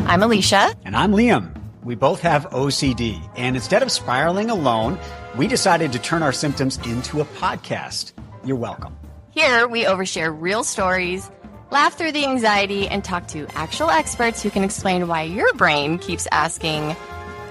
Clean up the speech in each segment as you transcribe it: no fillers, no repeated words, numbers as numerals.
I'm Alicia. And I'm Liam. We both have OCD. And instead of spiraling alone, we decided to turn our symptoms into a podcast. You're welcome. Here, we overshare real stories, laugh through the anxiety, and talk to actual experts who can explain why your brain keeps asking,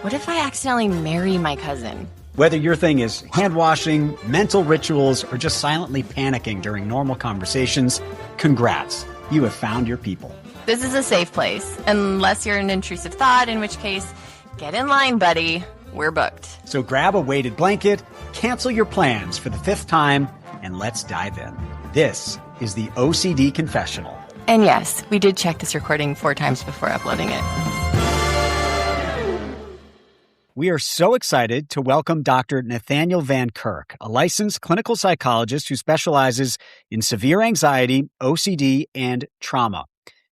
what if I accidentally marry my cousin? Whether your thing is hand washing, mental rituals, or just silently panicking during normal conversations, congrats. You have found your people. This is a safe place, unless you're an intrusive thought, in which case, get in line, buddy. We're booked. So grab a weighted blanket, cancel your plans for the 5th time, and let's dive in. This is the OCD Confessional. And yes, we did check this recording 4 times before uploading it. We are so excited to welcome Dr. Nathaniel Van Kirk, a licensed clinical psychologist who specializes in severe anxiety, OCD, and trauma.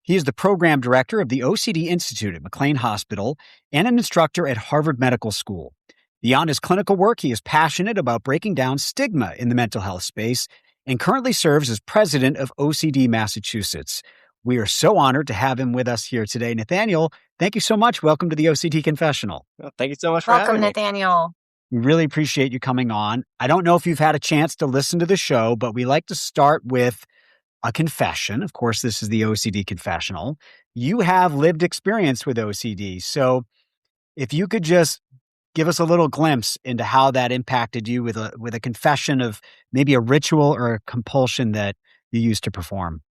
He is the program director of the OCD Institute at McLean Hospital and an instructor at Harvard Medical School. Beyond his clinical work, he is passionate about breaking down stigma in the mental health space and currently serves as president of OCD Massachusetts. We are so honored to have him with us here today. Nathaniel, thank you so much. Welcome to the OCD Confessional. Well, thank you so much for having me. Welcome, Nathaniel. We really appreciate you coming on. I don't know if you've had a chance to listen to the show, but we like to start with a confession. Of course, this is the OCD Confessional. You have lived experience with OCD. So if you could just give us a little glimpse into how that impacted you with a confession of maybe a ritual or a compulsion that you used to perform.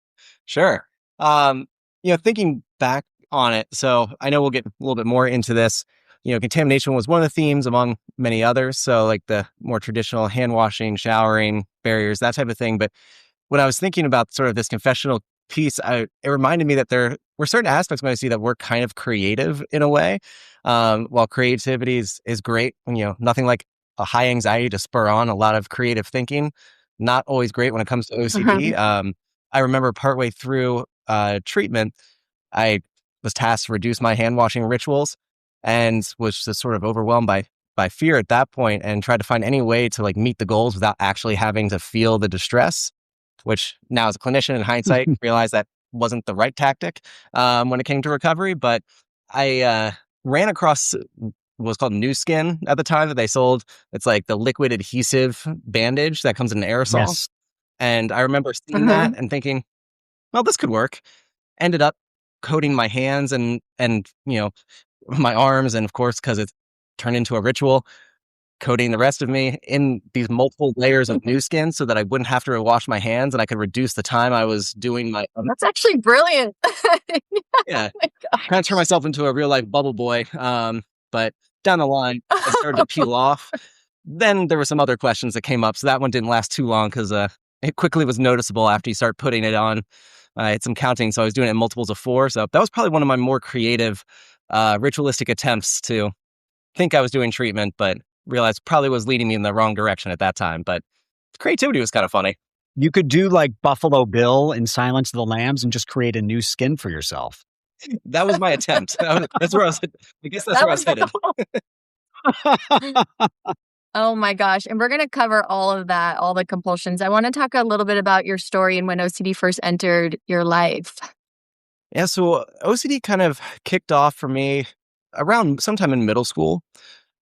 Sure. Thinking back on it, so I know we'll get a little bit more into this. Contamination was one of the themes among many others. So like the more traditional hand washing, showering, barriers, that type of thing. But when I was thinking about sort of this confessional piece, it reminded me that there were certain aspects when I see that we're kind of creative in a way. While creativity is great, nothing like a high anxiety to spur on a lot of creative thinking. Not always great when it comes to OCD. I remember partway through treatment, I was tasked to reduce my hand washing rituals and was just sort of overwhelmed by fear at that point and tried to find any way to like meet the goals without actually having to feel the distress, which now as a clinician in hindsight, realized that wasn't the right tactic when it came to recovery. But I ran across what was called New Skin at the time that they sold. It's like the liquid adhesive bandage that comes in an aerosol. Yes. And I remember seeing that and thinking, well, this could work. Ended up coating my hands and my arms. And of course, because it turned into a ritual, coating the rest of me in these multiple layers of New Skin so that I wouldn't have to wash my hands and I could reduce the time I was doing my... That's actually brilliant. Yeah. Trying to turn myself into a real life bubble boy. But down the line, it started to peel off. Then there were some other questions that came up. So that one didn't last too long because it quickly was noticeable after you start putting it on. I had some counting, so I was doing it in multiples of 4. So that was probably one of my more creative, ritualistic attempts to think I was doing treatment, but realized probably was leading me in the wrong direction at that time. But creativity was kind of funny. You could do like Buffalo Bill in Silence of the Lambs and just create a new skin for yourself. That was my attempt. That's where I was. I guess that's where I was headed. Oh my gosh. And we're going to cover all of that, all the compulsions. I want to talk a little bit about your story and when OCD first entered your life. Yeah, so OCD kind of kicked off for me around sometime in middle school.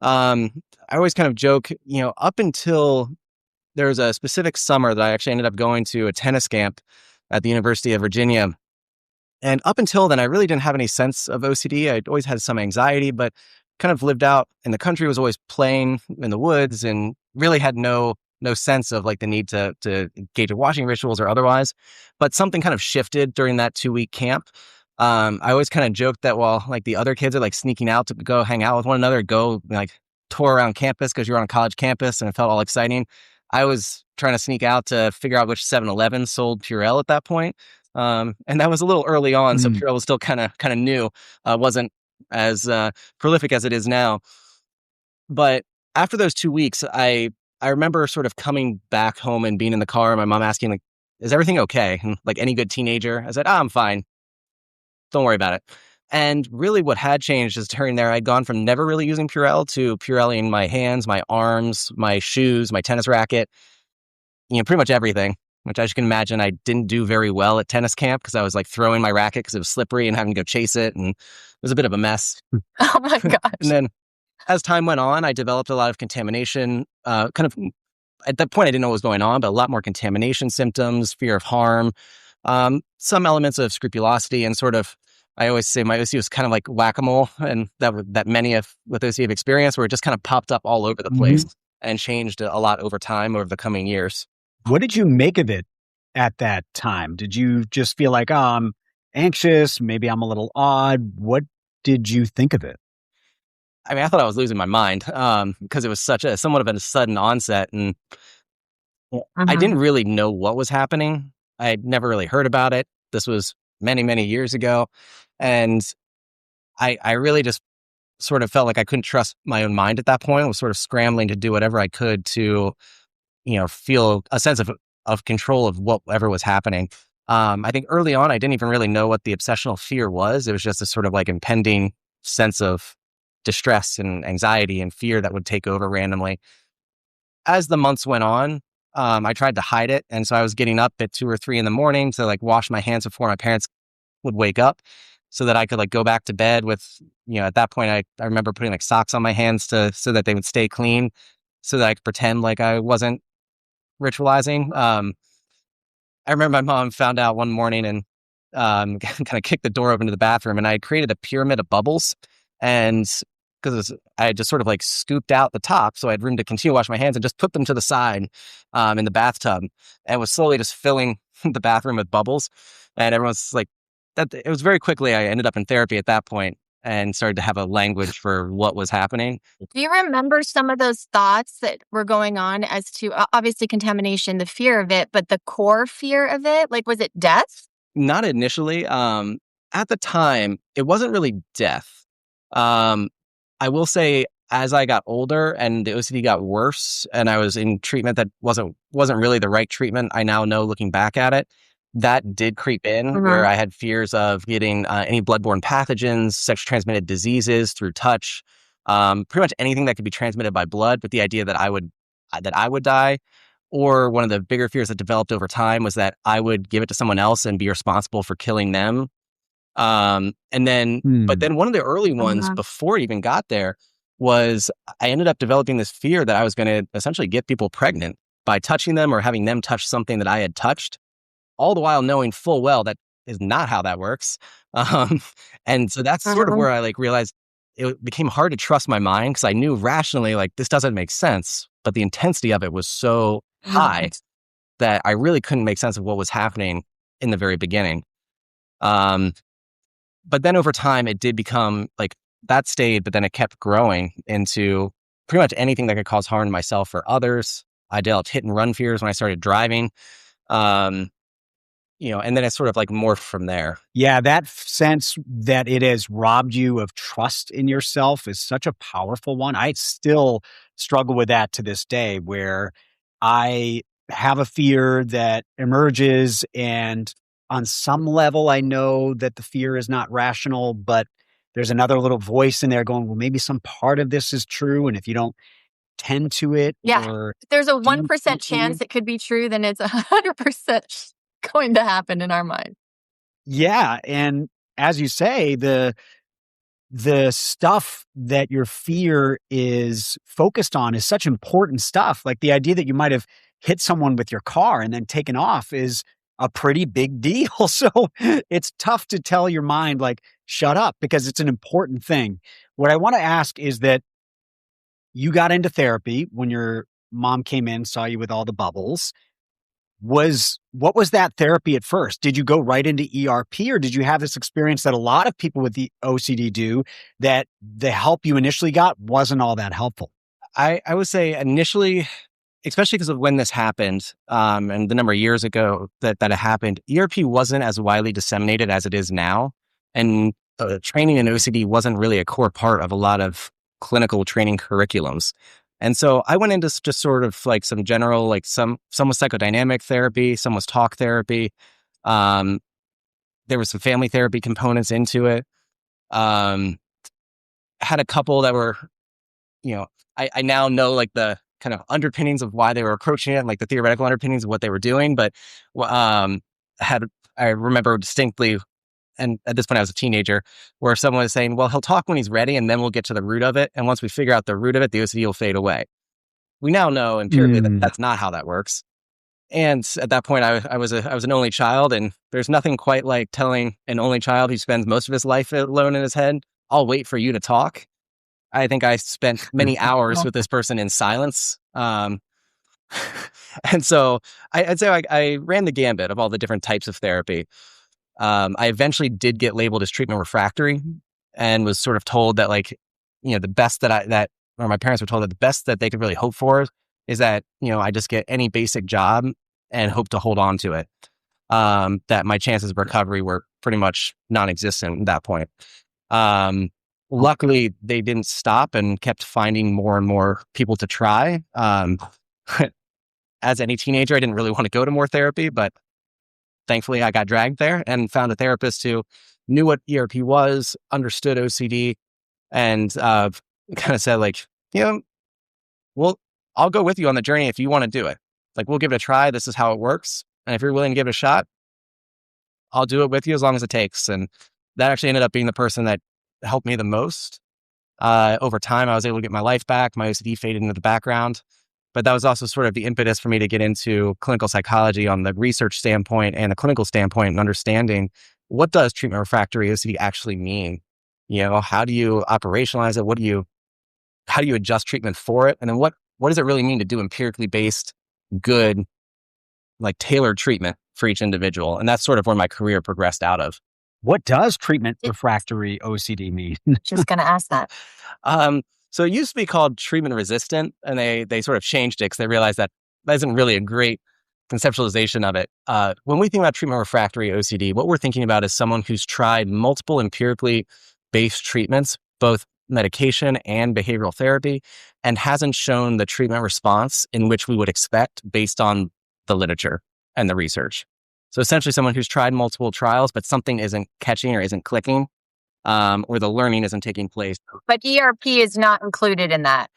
I always kind of joke, up until there was a specific summer that I actually ended up going to a tennis camp at the University of Virginia. And up until then, I really didn't have any sense of OCD. I'd always had some anxiety, but kind of lived out in the country, was always playing in the woods and really had no sense of like the need to engage in washing rituals or otherwise. But something kind of shifted during that 2-week camp. I always kind of joked that while like the other kids are like sneaking out to go hang out with one another, go like tour around campus because you're on a college campus and it felt all exciting, I was trying to sneak out to figure out which 7-Eleven sold Purell at that point. And that was a little early on, so Purell was still kind of new. Wasn't as prolific as it is now. But after those 2 weeks, I remember sort of coming back home and being in the car and my mom asking, like, is everything okay? And like any good teenager, I said, I'm fine. Don't worry about it. And really what had changed is during there, I'd gone from never really using Purell to Purelling my hands, my arms, my shoes, my tennis racket, pretty much everything. which, as you can imagine, I didn't do very well at tennis camp because I was like throwing my racket because it was slippery and having to go chase it. And it was a bit of a mess. Oh my And gosh. then as time went on, I developed a lot of contamination, at that point, I didn't know what was going on, but a lot more contamination symptoms, fear of harm, some elements of scrupulosity, and sort of, I always say my OCD was kind of like whack-a-mole, and that many with OCD have experienced, where it just kind of popped up all over the place and changed a lot over time over the coming years. What did you make of it at that time? Did you just feel like, oh, I'm anxious, maybe I'm a little odd? What did you think of it? I mean, I thought I was losing my mind because it was somewhat of a sudden onset, and I didn't really know what was happening. I had never really heard about it. This was many, many years ago, and I really just sort of felt like I couldn't trust my own mind at that point. I was sort of scrambling to do whatever I could to, feel a sense of control of whatever was happening. I think early on, I didn't even really know what the obsessional fear was. It was just a sort of like impending sense of distress and anxiety and fear that would take over randomly. As the months went on, I tried to hide it. And so I was getting up at 2 or 3 in the morning to like wash my hands before my parents would wake up so that I could like go back to bed with, at that point, I remember putting like socks on my hands so that they would stay clean so that I could pretend like I wasn't ritualizing. I remember my mom found out one morning and kind of kicked the door open to the bathroom, and I had created a pyramid of bubbles. And because I had just sort of like scooped out the top, so I had room to continue to wash my hands, and just put them to the side in the bathtub, and was slowly just filling the bathroom with bubbles. And everyone's like, that. It was very quickly, I ended up in therapy at that point and started to have a language for what was happening. Do you remember some of those thoughts that were going on as to obviously contamination, the fear of it, but the core fear of it? Like, was it death? Not initially. At the time, it wasn't really death. I will say, as I got older and the OCD got worse, and I was in treatment that wasn't really the right treatment, I now know looking back at it, that did creep in where I had fears of getting any bloodborne pathogens, sexually transmitted diseases through touch, pretty much anything that could be transmitted by blood. But the idea that I would die, or one of the bigger fears that developed over time was that I would give it to someone else and be responsible for killing them. But then one of the early ones before it even got there was I ended up developing this fear that I was going to essentially get people pregnant by touching them or having them touch something that I had touched, all the while knowing full well that is not how that works. And so that's sort of where I like realized it became hard to trust my mind, because I knew rationally like this doesn't make sense, but the intensity of it was so high that I really couldn't make sense of what was happening in the very beginning. But then over time, it did become like that stayed, but then it kept growing into pretty much anything that could cause harm to myself or others. I developed hit and run fears when I started driving, and then it sort of like morphed from there. Yeah, that sense that it has robbed you of trust in yourself is such a powerful one. I still struggle with that to this day, where I have a fear that emerges, and on some level, I know that the fear is not rational, but there's another little voice in there going, well, maybe some part of this is true. And if you don't tend to it, if there's a 1% chance it could be true, then it's 100% going to happen in our mind. Yeah. And as you say, the stuff that your fear is focused on is such important stuff. Like the idea that you might have hit someone with your car and then taken off is a pretty big deal. So it's tough to tell your mind, like, shut up, because it's an important thing. What I want to ask is that you got into therapy when your mom came in, saw you with all the bubbles. What was that therapy at first? Did you go right into ERP, or did you have this experience that a lot of people with the OCD do, that the help you initially got wasn't all that helpful? I would say initially, especially because of when this happened, and the number of years ago that it happened, ERP wasn't as widely disseminated as it is now. And training in OCD wasn't really a core part of a lot of clinical training curriculums. And so I went into just sort of like some general, like some was psychodynamic therapy, some was talk therapy. There was some family therapy components into it. Had a couple that were, I now know like the kind of underpinnings of why they were approaching it, like the theoretical underpinnings of what they were doing. But I remember distinctly, and at this point I was a teenager, where someone was saying, well, he'll talk when he's ready and then we'll get to the root of it. And once we figure out the root of it, the OCD will fade away. We now know empirically that that's not how that works. And at that point, I was an only child, and there's nothing quite like telling an only child who spends most of his life alone in his head, I'll wait for you to talk. I think I spent many hours with this person in silence. And so I'd say I ran the gambit of all the different types of therapy. I eventually did get labeled as treatment refractory and was sort of told that, like, the best or my parents were told that the best that they could really hope for is that, I just get any basic job and hope to hold on to it. That my chances of recovery were pretty much non-existent at that point. Luckily, they didn't stop and kept finding more and more people to try. As any teenager, I didn't really want to go to more therapy, but thankfully I got dragged there and found a therapist who knew what ERP was, understood OCD, and kind of said, like, well, I'll go with you on the journey if you want to do it. Like, we'll give it a try. This is how it works. And if you're willing to give it a shot, I'll do it with you as long as it takes. And that actually ended up being the person that helped me the most. Over time, I was able to get my life back. My OCD faded into the background. But that was also sort of the impetus for me to get into clinical psychology on the research standpoint and the clinical standpoint, and understanding, what does treatment refractory OCD actually mean? How do you operationalize it? How do you adjust treatment for it? And then what does it really mean to do empirically based, good, like tailored treatment for each individual? And that's sort of where my career progressed out of. What does treatment refractory OCD mean? Just going to ask that. So it used to be called treatment resistant, and they sort of changed it because they realized that isn't really a great conceptualization of it. When we think about treatment refractory OCD, what we're thinking about is someone who's tried multiple empirically based treatments, both medication and behavioral therapy, and hasn't shown the treatment response in which we would expect based on the literature and the research. So essentially someone who's tried multiple trials, but something isn't catching or isn't clicking, or the learning isn't taking place. But ERP is not included in that.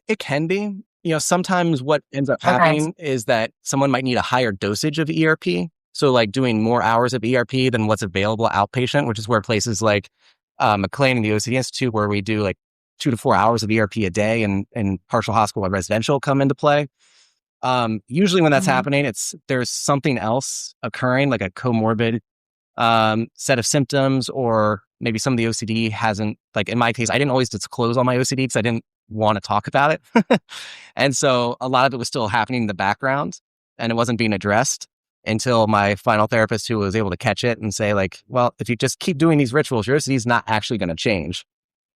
It can be. Sometimes what ends up happening is that someone might need a higher dosage of ERP. So like doing more hours of ERP than what's available outpatient, which is where places like McLean and the OCD Institute, where we do like 2 to 4 hours of ERP a day and partial hospital and residential come into play. Usually when that's happening, there's something else occurring, like a comorbid set of symptoms, or maybe some of the OCD hasn't, like in my case, I didn't always disclose all my OCD because I didn't want to talk about it. And so a lot of it was still happening in the background and it wasn't being addressed until my final therapist, who was able to catch it and say, like, well, if you just keep doing these rituals, your OCD is not actually going to change.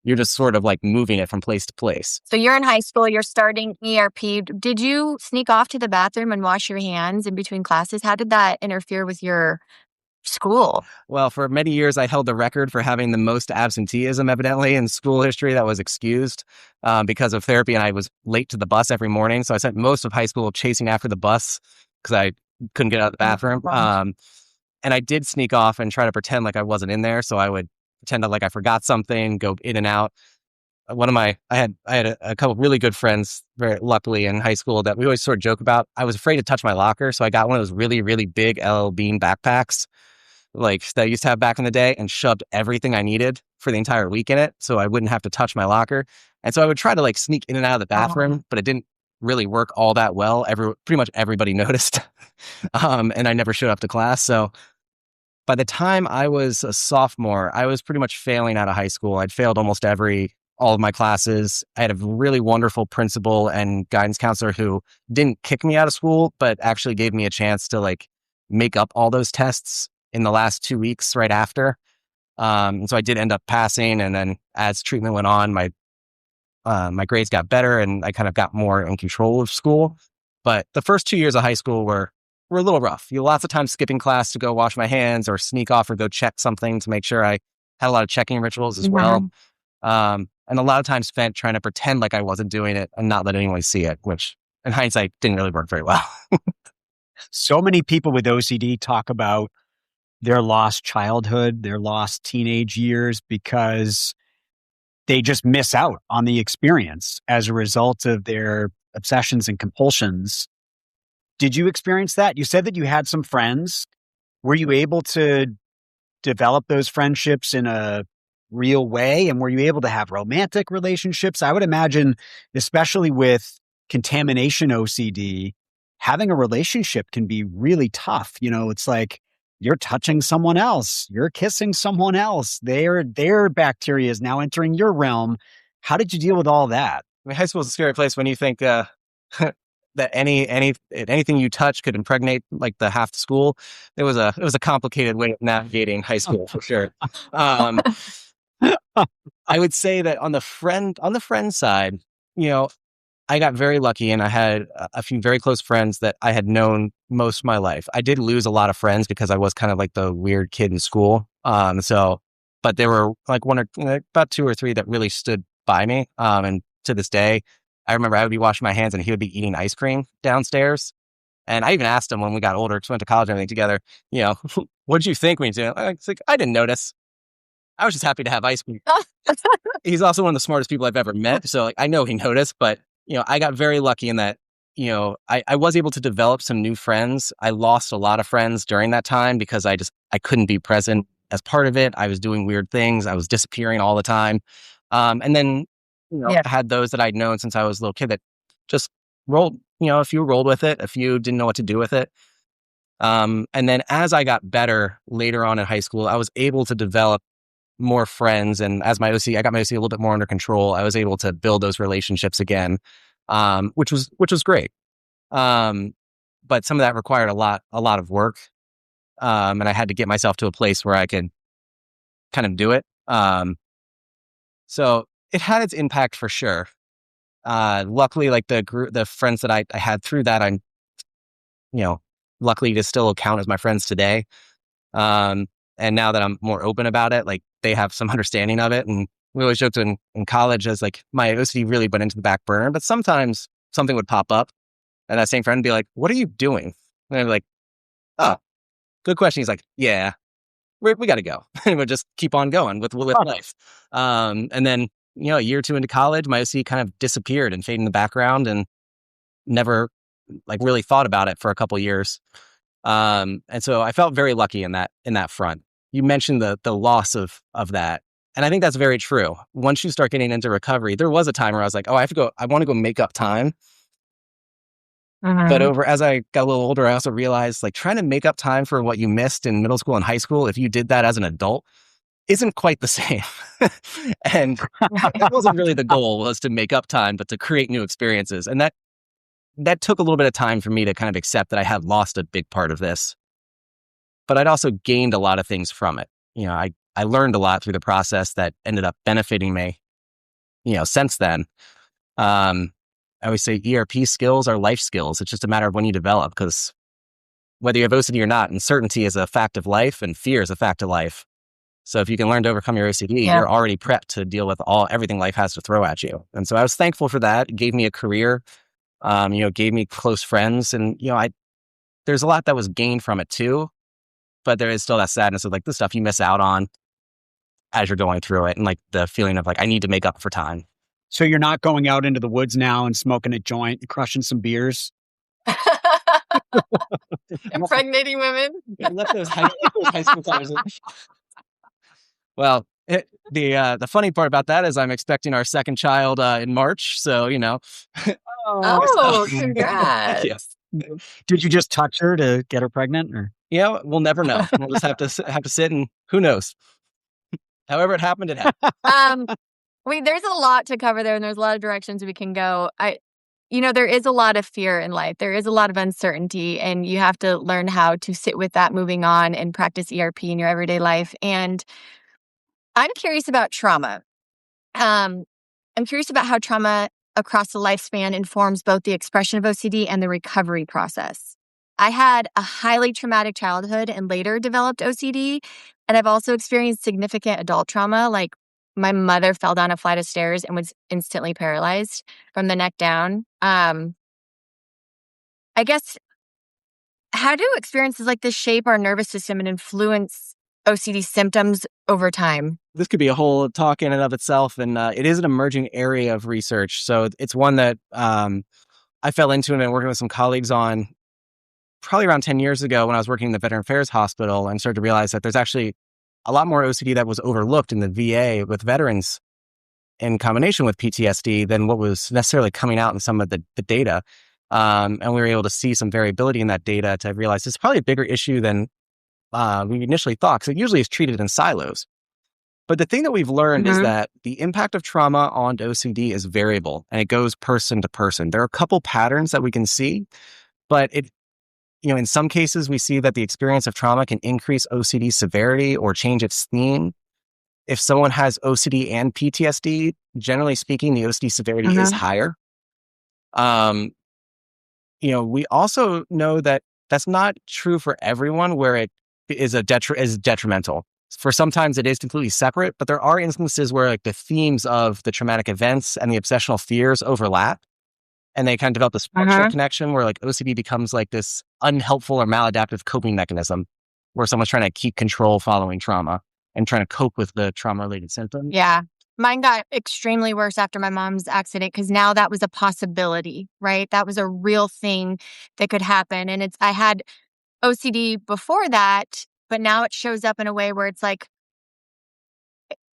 You're just sort of like moving it from place to place. So you're in high school, you're starting ERP. Did you sneak off to the bathroom and wash your hands in between classes? How did that interfere with your school? Well, for many years, I held the record for having the most absenteeism, evidently, in school history that was excused because of therapy. And I was late to the bus every morning. So I spent most of high school chasing after the bus because I couldn't get out of the bathroom. And I did sneak off and try to pretend like I wasn't in there. So I would pretend like I forgot something, go in and out. I had a couple of really good friends, very luckily, in high school that we always sort of joke about. I was afraid to touch my locker. So I got one of those really, really big LL Bean backpacks, like that I used to have back in the day, and shoved everything I needed for the entire week in it so I wouldn't have to touch my locker. And so I would try to like sneak in and out of the bathroom, but it didn't really work all that well. Pretty much everybody noticed. And I never showed up to class. So by the time I was a sophomore, I was pretty much failing out of high school. I'd failed almost all of my classes. I had a really wonderful principal and guidance counselor who didn't kick me out of school, but actually gave me a chance to like make up all those tests in the last 2 weeks right after. And so I did end up passing. And then as treatment went on, my grades got better and I kind of got more in control of school. But the first 2 years of high school were a little rough. Lots of times skipping class to go wash my hands or sneak off or go check something to make sure I had a lot of checking rituals as well. And a lot of time spent trying to pretend like I wasn't doing it and not let anyone see it, which in hindsight didn't really work very well. So many people with OCD talk about their lost childhood, their lost teenage years, because they just miss out on the experience as a result of their obsessions and compulsions. Did you experience that? You said that you had some friends. Were you able to develop those friendships in a real way? And were you able to have romantic relationships? I would imagine, especially with contamination OCD, having a relationship can be really tough. It's like you're touching someone else, you're kissing someone else, their bacteria is now entering your realm. How did you deal with all that? I mean, high school is a scary place when you think that anything you touch could impregnate like the half the school. It was a complicated way of navigating high school for sure. I would say that on the friend side, I got very lucky and I had a few very close friends that I had known most of my life. I did lose a lot of friends because I was kind of like the weird kid in school. But there were like about 2 or 3 that really stood by me. And to this day, I remember I would be washing my hands and he would be eating ice cream downstairs. And I even asked him when we got older, because we went to college and everything together, what did you think when you did it? It's like, I didn't notice. I was just happy to have ice cream. He's also one of the smartest people I've ever met. So like, I know he noticed, but I got very lucky in that, I was able to develop some new friends. I lost a lot of friends during that time because I couldn't be present as part of it. I was doing weird things. I was disappearing all the time. And then, I had those that I'd known since I was a little kid that just rolled, a few rolled with it, a few didn't know what to do with it. And then as I got better later on in high school, I was able to develop more friends. And as I got my OCD a little bit more under control, I was able to build those relationships again, which was great. But some of that required a lot of work. And I had to get myself to a place where I could kind of do it. So it had its impact for sure. Luckily, like the friends that I had through that, I'm, luckily to still count as my friends today. And now that I'm more open about it, like they have some understanding of it. And we always joked in college as like my OCD really went into the back burner, but sometimes something would pop up and that same friend would be like, what are you doing? And I'd be like, oh, good question. He's like, yeah, we got to go. And we'll just keep on going with life. And then, a year or 2 into college, my OCD kind of disappeared and faded in the background and never like really thought about it for a couple of years. And so I felt very lucky in that front. You mentioned the loss of that. And I think that's very true. Once you start getting into recovery, there was a time where I was like, oh, I want to go make up time. But as I got a little older, I also realized like trying to make up time for what you missed in middle school and high school, if you did that as an adult, isn't quite the same. And that wasn't really the goal, was to make up time, but to create new experiences. And that took a little bit of time for me to kind of accept that I had lost a big part of this. But I'd also gained a lot of things from it. I learned a lot through the process that ended up benefiting me, since then. I always say ERP skills are life skills. It's just a matter of when you develop, because whether you have OCD or not, uncertainty is a fact of life and fear is a fact of life. So if you can learn to overcome your OCD, you're already prepped to deal with everything life has to throw at you. And so I was thankful for that. It gave me a career, gave me close friends. And, there's a lot that was gained from it too, but there is still that sadness of like the stuff you miss out on as you're going through it. And like the feeling of like, I need to make up for time. So you're not going out into the woods now and smoking a joint and crushing some beers? Impregnating women? I left those high school times. Well, the funny part about that is I'm expecting our second child in March. So, Oh, congrats. Yes. Did you just touch her to get her pregnant? Or? Yeah, we'll never know. We'll just have to sit and who knows. However it happened, it happened. There's a lot to cover there, and there's a lot of directions we can go. There is a lot of fear in life. There is a lot of uncertainty, and you have to learn how to sit with that moving on and practice ERP in your everyday life. And I'm curious about trauma. I'm curious about how trauma across the lifespan informs both the expression of OCD and the recovery process. I had a highly traumatic childhood and later developed OCD, and I've also experienced significant adult trauma, like my mother fell down a flight of stairs and was instantly paralyzed from the neck down. I guess, how do experiences like this shape our nervous system and influence OCD symptoms over time? This could be a whole talk in and of itself, and it is an emerging area of research. So it's one that I fell into it and working with some colleagues on probably around 10 years ago when I was working in the Veteran Affairs Hospital, and started to realize that there's actually a lot more OCD that was overlooked in the VA with veterans in combination with PTSD than what was necessarily coming out in some of the data. And we were able to see some variability in that data to realize it's probably a bigger issue than we initially thought, because it usually is treated in silos. But the thing that we've learned is that the impact of trauma on OCD is variable, and it goes person to person. There are a couple patterns that we can see, but in some cases we see that the experience of trauma can increase OCD severity or change its theme. If someone has OCD and PTSD, generally speaking, the OCD severity is higher. We also know that that's not true for everyone, where it is detrimental. For sometimes it is completely separate, but there are instances where like the themes of the traumatic events and the obsessional fears overlap, and they kind of develop this structural connection where like OCD becomes like this unhelpful or maladaptive coping mechanism where someone's trying to keep control following trauma and trying to cope with the trauma-related symptoms. Yeah. Mine got extremely worse after my mom's accident, because now that was a possibility, right? That was a real thing that could happen. And I had OCD before that, but now it shows up in a way where it's like,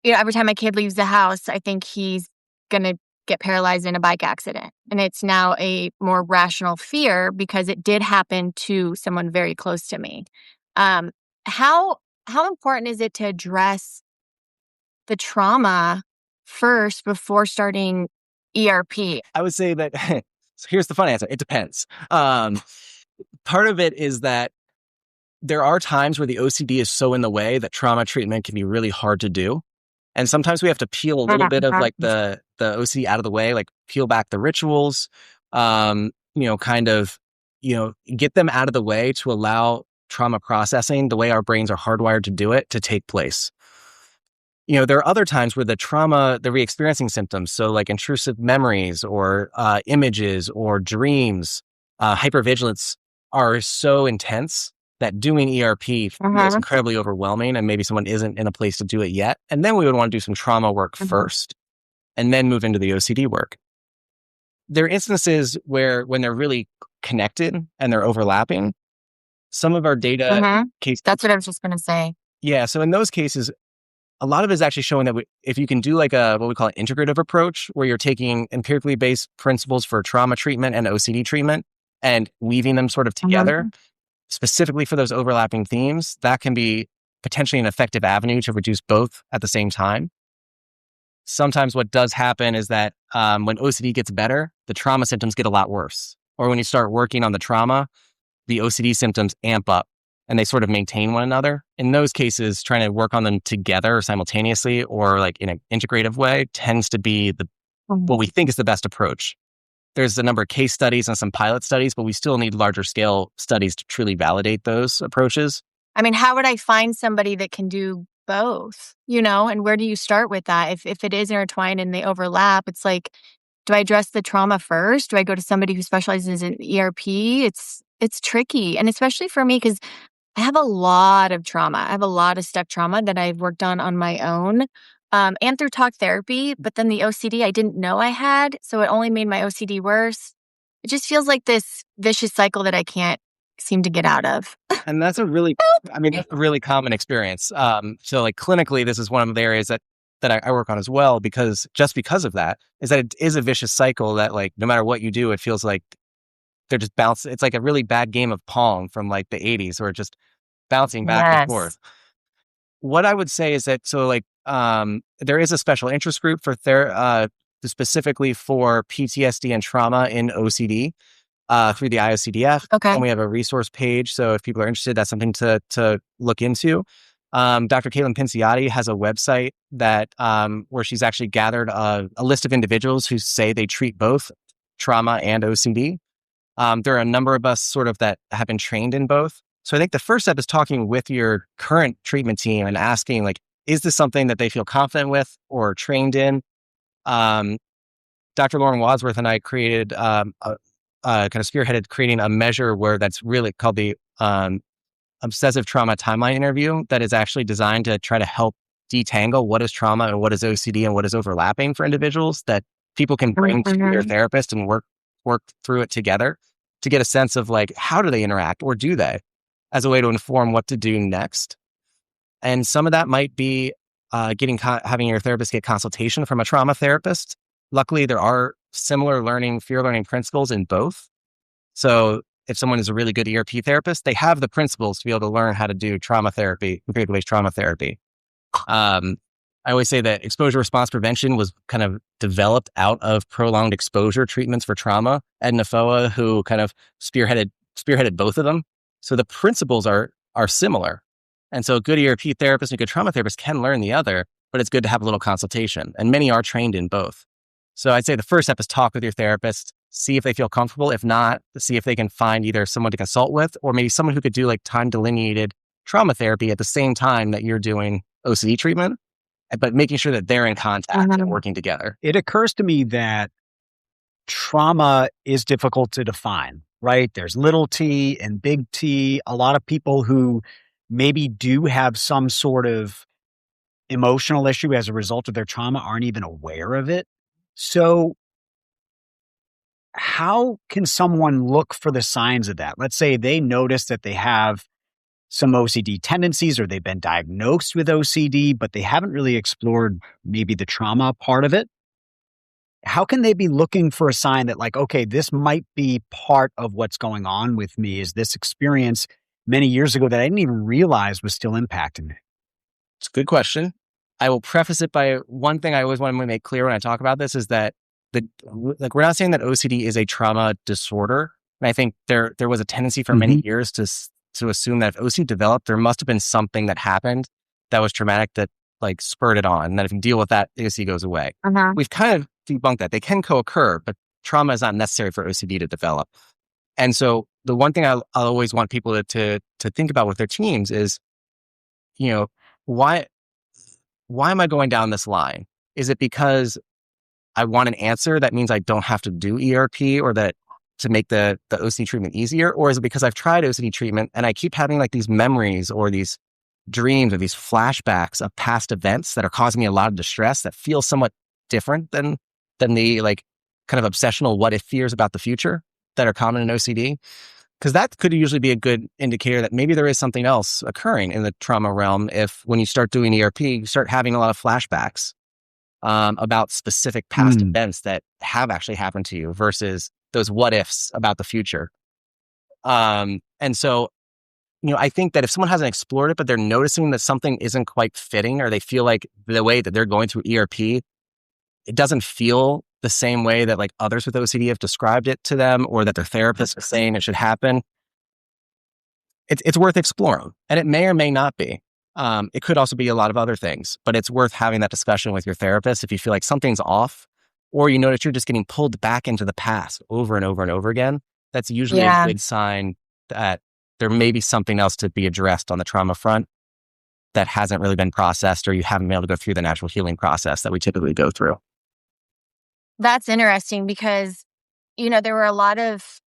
every time my kid leaves the house, I think he's going to get paralyzed in a bike accident. And it's now a more rational fear because it did happen to someone very close to me. How important is it to address the trauma first before starting ERP? I would say that, so here's the fun answer. It depends. Part of it is that there are times where the OCD is so in the way that trauma treatment can be really hard to do. And sometimes we have to peel a little bit of like the OCD out of the way, like peel back the rituals, get them out of the way to allow trauma processing, the way our brains are hardwired to do it, to take place. There are other times where the re-experiencing symptoms, so like intrusive memories or images or dreams, hypervigilance, are so intense that doing ERP feels incredibly overwhelming, and maybe someone isn't in a place to do it yet. And then we would want to do some trauma work first and then move into the OCD work. There are instances where when they're really connected and they're overlapping, some of our data cases. That's what I was just going to say. Yeah. So in those cases, a lot of it is actually showing that if you can do like what we call an integrative approach, where you're taking empirically based principles for trauma treatment and OCD treatment and weaving them sort of together, specifically for those overlapping themes, that can be potentially an effective avenue to reduce both at the same time. Sometimes what does happen is that when OCD gets better, the trauma symptoms get a lot worse. Or when you start working on the trauma, the OCD symptoms amp up and they sort of maintain one another. In those cases, trying to work on them together or simultaneously or like in an integrative way tends to be what we think is the best approach. There's a number of case studies and some pilot studies, but we still need larger scale studies to truly validate those approaches. I mean, how would I find somebody that can do both, and where do you start with that? If it is intertwined and they overlap, it's like, do I address the trauma first? Do I go to somebody who specializes in ERP? It's tricky. And especially for me, because I have a lot of trauma. I have a lot of stuck trauma that I've worked on my own. And through talk therapy, but then the OCD I didn't know I had, so it only made my OCD worse. It just feels like this vicious cycle that I can't seem to get out of. And that's a really common experience. So like clinically, this is one of the areas that I work on as well, because of that, is that it is a vicious cycle that like, no matter what you do, it feels like they're just bouncing. It's like a really bad game of Pong from like the 80s, or just bouncing back and forth. What I would say is that, there is a special interest group for specifically for PTSD and trauma in OCD through the IOCDF. Okay. And we have a resource page. So if people are interested, that's something to look into. Dr. Caitlin Pinciotti has a website that where she's actually gathered a list of individuals who say they treat both trauma and OCD. There are a number of us sort of that have been trained in both. So I think the first step is talking with your current treatment team and asking, like, is this something that they feel confident with or trained in? Dr. Lauren Wadsworth and I created kind of spearheaded creating a measure where that's really called the obsessive trauma timeline interview, that is actually designed to try to help detangle what is trauma and what is OCD and what is overlapping for individuals, that people can bring to their therapist and work work through it together to get a sense of like, how do they interact or do they, as a way to inform what to do next. And some of that might be having your therapist get consultation from a trauma therapist. Luckily, there are similar fear learning principles in both. So if someone is a really good ERP therapist, they have the principles to be able to learn how to do trauma therapy, computer-based trauma therapy. I always say that exposure response prevention was kind of developed out of prolonged exposure treatments for trauma at NAFOA, who kind of spearheaded both of them. So the principles are similar. And so a good ERP therapist and a good trauma therapist can learn the other, but it's good to have a little consultation. And many are trained in both. So I'd say the first step is talk with your therapist, see if they feel comfortable. If not, see if they can find either someone to consult with or maybe someone who could do like time delineated trauma therapy at the same time that you're doing OCD treatment, but making sure that they're in contact and working together. It occurs to me that trauma is difficult to define, right? There's little t and big T. A lot of people who maybe do have some sort of emotional issue as a result of their trauma aren't even aware of it. So how can someone look for the signs of that? Let's say they notice that they have some OCD tendencies or they've been diagnosed with OCD, but they haven't really explored maybe the trauma part of it. How can they be looking for a sign that like, okay, this might be part of what's going on with me? Is this experience many years ago that I didn't even realize was still impacting me? It's a good question. I will preface it by one thing I always want to make clear when I talk about this is that we're not saying that OCD is a trauma disorder. And I think there was a tendency for many years to assume that if OCD developed, there must have been something that happened that was traumatic that like spurred it on. And that if you deal with that, OCD goes away. We've kind of debunked that. They can co-occur, but trauma is not necessary for OCD to develop. And so the one thing I'll always want people to think about with their teams is, why am I going down this line? Is it because I want an answer that means I don't have to do ERP or that to make the OCD treatment easier? Or is it because I've tried OCD treatment and I keep having like these memories or these dreams or these flashbacks of past events that are causing me a lot of distress that feel somewhat different than the like kind of obsessional what if fears about the future that are common in OCD? Because that could usually be a good indicator that maybe there is something else occurring in the trauma realm. If when you start doing ERP, you start having a lot of flashbacks about specific past events that have actually happened to you versus those what ifs about the future. And so, I think that if someone hasn't explored it, but they're noticing that something isn't quite fitting, or they feel like the way that they're going through ERP, it doesn't feel the same way that like others with OCD have described it to them, or that their therapist is saying it should happen, it's worth exploring. And it may or may not be. It could also be a lot of other things, but it's worth having that discussion with your therapist if you feel like something's off, or you notice you're just getting pulled back into the past over and over and over again. That's usually a good sign that there may be something else to be addressed on the trauma front that hasn't really been processed, or you haven't been able to go through the natural healing process that we typically go through. That's interesting because, there were a lot of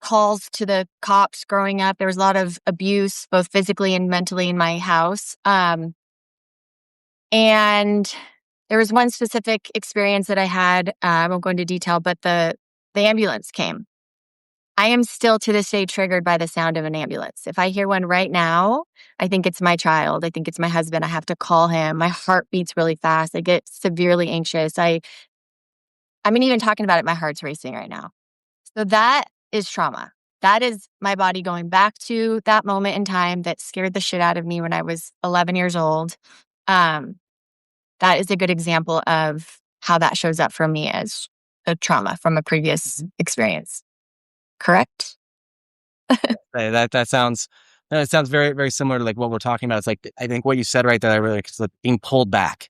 calls to the cops growing up. There was a lot of abuse, both physically and mentally in my house. And there was one specific experience that I had. I won't go into detail, but the ambulance came. I am still to this day triggered by the sound of an ambulance. If I hear one right now, I think it's my child. I think it's my husband. I have to call him. My heart beats really fast. I get severely anxious. I mean, even talking about it, my heart's racing right now. So that is trauma. That is my body going back to that moment in time that scared the shit out of me when I was 11 years old. That is a good example of how that shows up for me as a trauma from a previous experience. Correct? That sounds very, very similar to like what we're talking about. It's like, I think what you said right there, I really like, it's like being pulled back.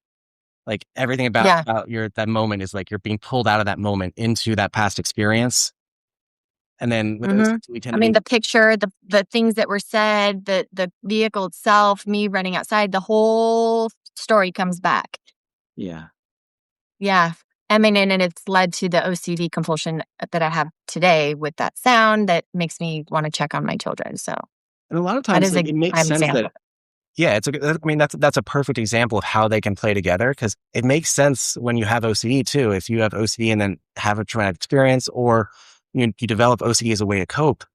Like everything about that moment is like you're being pulled out of that moment into that past experience. And then with those, we tend the picture, the things that were said, the vehicle itself, me running outside, the whole story comes back. Yeah. Yeah. And it's led to the OCD compulsion that I have today with that sound that makes me want to check on my children. So, and a lot of times it makes sense Yeah, that's a perfect example of how they can play together, because it makes sense when you have OCD too. If you have OCD and then have a traumatic experience, or you develop OCD as a way to cope,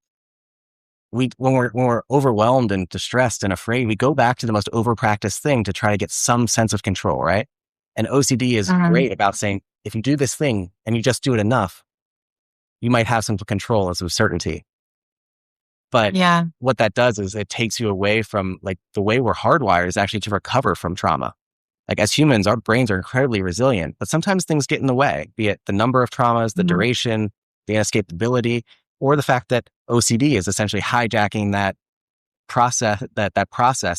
when we're overwhelmed and distressed and afraid, we go back to the most overpracticed thing to try to get some sense of control, right? And OCD is great about saying, if you do this thing and you just do it enough, you might have some control and some certainty. But Yeah. what that does is it takes you away from, like, the way we're hardwired is actually to recover from trauma. Like, as humans, our brains are incredibly resilient, but sometimes things get in the way, be it the number of traumas, the duration, the inescapability, or the fact that OCD is essentially hijacking that process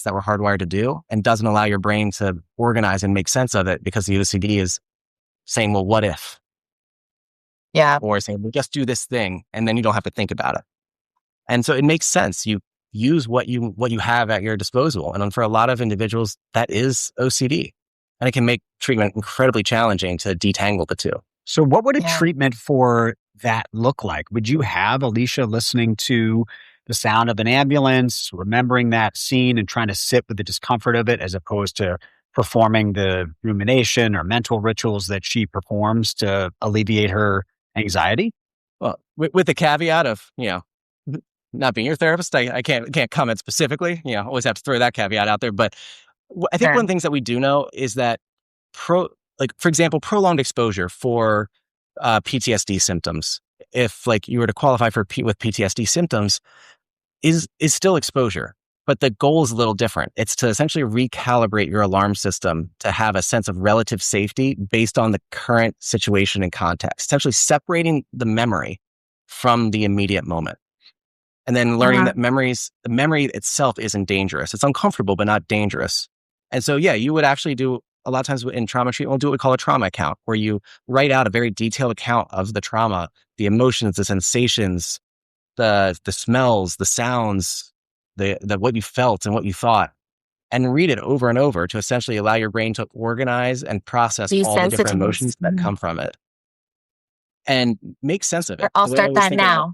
that we're hardwired to do, and doesn't allow your brain to organize and make sense of it, because the OCD is saying, well, what if? Yeah. Or saying, well, just do this thing, and then you don't have to think about it. And so it makes sense. You use what you have at your disposal. And for a lot of individuals, that is OCD. And it can make treatment incredibly challenging to detangle the two. So what would a Yeah. treatment for that look like? Would you have Alicia listening to the sound of an ambulance, remembering that scene and trying to sit with the discomfort of it, as opposed to performing the rumination or mental rituals that she performs to alleviate her anxiety? Well, with the caveat of, not being your therapist, I can't comment specifically. Always have to throw that caveat out there. But I think Sure. one of the things that we do know is that, for example, prolonged exposure for PTSD symptoms, if you were to qualify with PTSD symptoms, is still exposure. But the goal is a little different. It's to essentially recalibrate your alarm system to have a sense of relative safety based on the current situation and context, essentially separating the memory from the immediate moment. And then learning that the memory itself isn't dangerous. It's uncomfortable, but not dangerous. And so, yeah, you would actually do, a lot of times in trauma treatment, we'll do what we call a trauma account, where you write out a very detailed account of the trauma, the emotions, the sensations, the smells, the sounds, the what you felt and what you thought, and read it over and over to essentially allow your brain to organize and process These all the different sensitives. emotions that come from it and make sense of it. I'll The way I start always that think about now.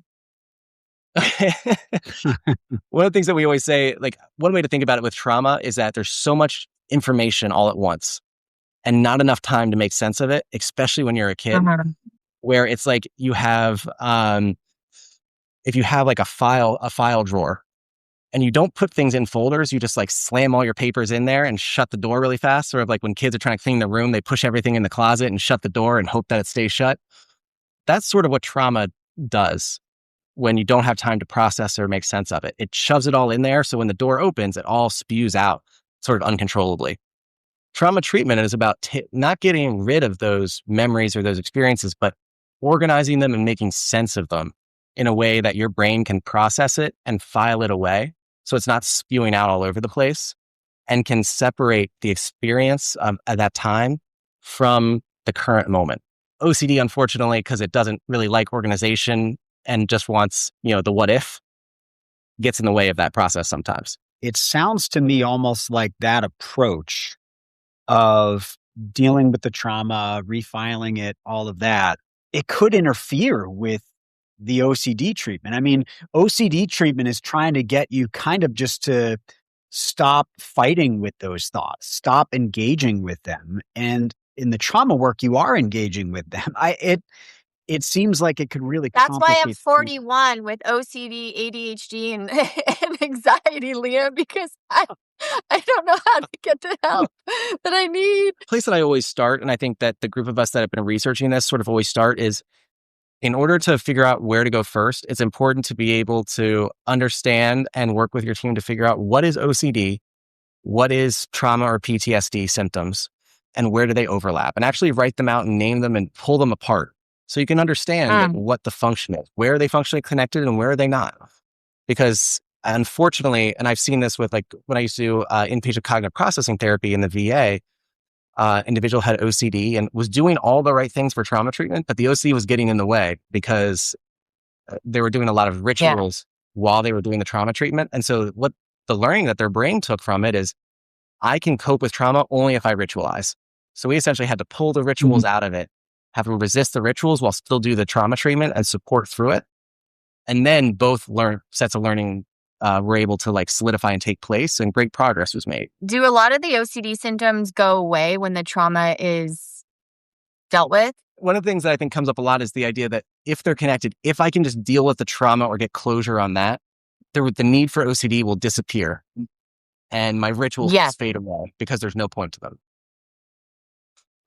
One of the things that we always say, one way to think about it with trauma is that there's so much information all at once and not enough time to make sense of it, especially when you're a kid, where it's like you have, if you have a file drawer, and you don't put things in folders, you just slam all your papers in there and shut the door really fast. Sort of like when kids are trying to clean the room, they push everything in the closet and shut the door and hope that it stays shut. That's sort of what trauma does when you don't have time to process or make sense of it. It shoves it all in there, so when the door opens, it all spews out sort of uncontrollably. Trauma treatment is about not getting rid of those memories or those experiences, but organizing them and making sense of them in a way that your brain can process it and file it away, so it's not spewing out all over the place, and can separate the experience at that time from the current moment. OCD, unfortunately, because it doesn't really like organization and just wants, the what if, gets in the way of that process sometimes. It sounds to me almost like that approach of dealing with the trauma, refiling it, all of that, it could interfere with the OCD treatment. I mean, OCD treatment is trying to get you kind of just to stop fighting with those thoughts, stop engaging with them. And in the trauma work, you are engaging with them. It seems like it could really That's why I'm complicate things. 41 with OCD, ADHD, and, and anxiety, Leah, because I don't know how to get the help that I need. The place that I always start, and I think that the group of us that have been researching this sort of always start, is in order to figure out where to go first, it's important to be able to understand and work with your team to figure out what is OCD, what is trauma or PTSD symptoms, and where do they overlap, and actually write them out and name them and pull them apart so you can understand what the function is, where are they functionally connected and where are they not. Because unfortunately, and I've seen this with when I used to do inpatient cognitive processing therapy in the VA, individual had OCD and was doing all the right things for trauma treatment, but the OCD was getting in the way because they were doing a lot of rituals while they were doing the trauma treatment. And so what the learning that their brain took from it is, I can cope with trauma only if I ritualize. So we essentially had to pull the rituals out of it, have them resist the rituals while still do the trauma treatment and support through it. And then both sets of learning were able to like solidify and take place, and great progress was made. Do a lot of the OCD symptoms go away when the trauma is dealt with? One of the things that I think comes up a lot is the idea that if they're connected, if I can just deal with the trauma or get closure on that, the need for OCD will disappear and my rituals will just fade away because there's no point to them.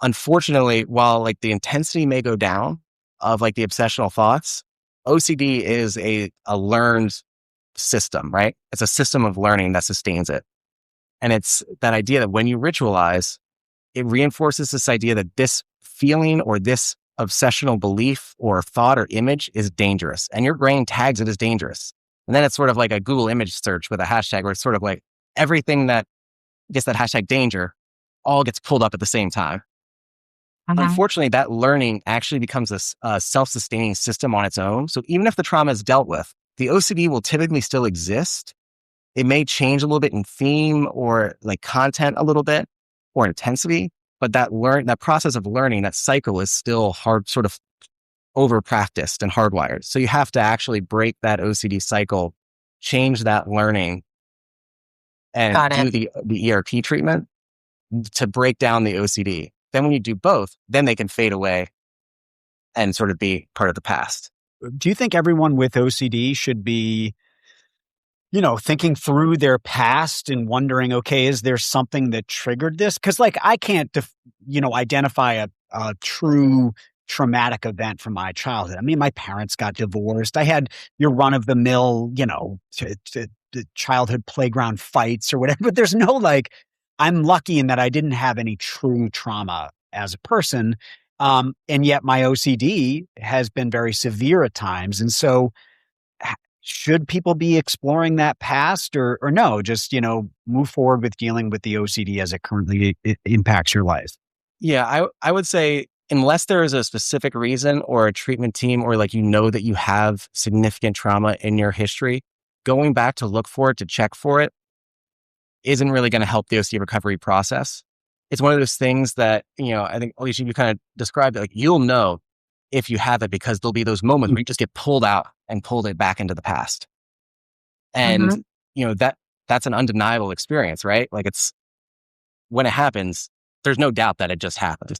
Unfortunately, while like the intensity may go down of like the obsessional thoughts, OCD is a learned system, right? It's a system of learning that sustains it. And it's that idea that when you ritualize, it reinforces this idea that this feeling or this obsessional belief or thought or image is dangerous. And your brain tags it as dangerous. And then it's sort of like a Google image search with a hashtag where it's sort of like everything that gets that hashtag danger all gets pulled up at the same time. Unfortunately, that learning actually becomes a self-sustaining system on its own. So even if the trauma is dealt with, the OCD will typically still exist. It may change a little bit in theme or like content a little bit or intensity, but that process of learning, that cycle is still hard, sort of over practiced and hardwired. So you have to actually break that OCD cycle, change that learning, and do the ERP treatment to break down the OCD. Then when you do both, then they can fade away and sort of be part of the past. Do you think everyone with OCD should be, thinking through their past and wondering, okay, is there something that triggered this? Because like I can't, identify a true traumatic event from my childhood. I mean, my parents got divorced. I had your run of the mill, childhood playground fights or whatever. But there's no like, I'm lucky in that I didn't have any true trauma as a person. And yet my OCD has been very severe at times. And so should people be exploring that past or no, just, move forward with dealing with the OCD as it currently impacts your life? Yeah, I would say unless there is a specific reason or a treatment team or like, that you have significant trauma in your history, going back to look for it, to check for it, isn't really going to help the OCD recovery process. It's one of those things that, I think, Alicia, you kind of described it, like you'll know if you have it because there'll be those moments where you just get pulled out and pulled it back into the past. And, that's an undeniable experience, right? Like when it happens, there's no doubt that it just happened.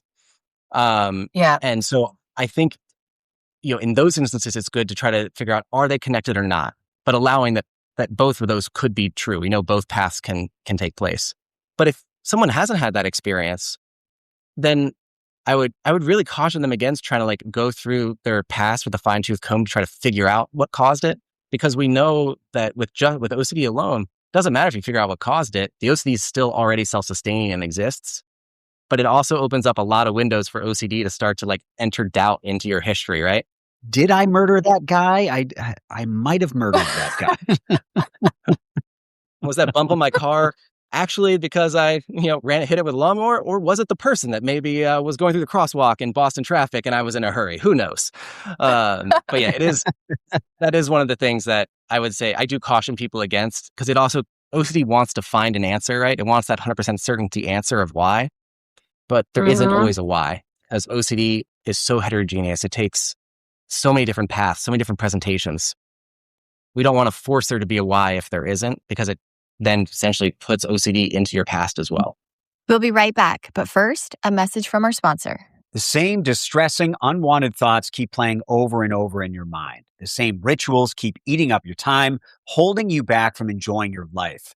And so I think, in those instances, it's good to try to figure out, are they connected or not? But allowing that both of those could be true. Both paths can take place. But if someone hasn't had that experience, then I would really caution them against trying to like go through their past with a fine-tooth comb to try to figure out what caused it. Because we know that with OCD alone, it doesn't matter if you figure out what caused it. The OCD is still already self-sustaining and exists. But it also opens up a lot of windows for OCD to start to like enter doubt into your history, right? Did I murder that guy? I might have murdered that guy. Was that bump on my car actually because I, hit it with a lawnmower? Or was it the person that maybe was going through the crosswalk in Boston traffic and I was in a hurry? Who knows? But yeah, that is one of the things that I would say I do caution people against, because OCD wants to find an answer, right? It wants that 100% certainty answer of why, but there isn't always a why, because OCD is so heterogeneous. It takes so many different paths, so many different presentations. We don't want to force there to be a why if there isn't, because it then essentially puts OCD into your past as well. We'll be right back. But first, a message from our sponsor. The same distressing, unwanted thoughts keep playing over and over in your mind. The same rituals keep eating up your time, holding you back from enjoying your life.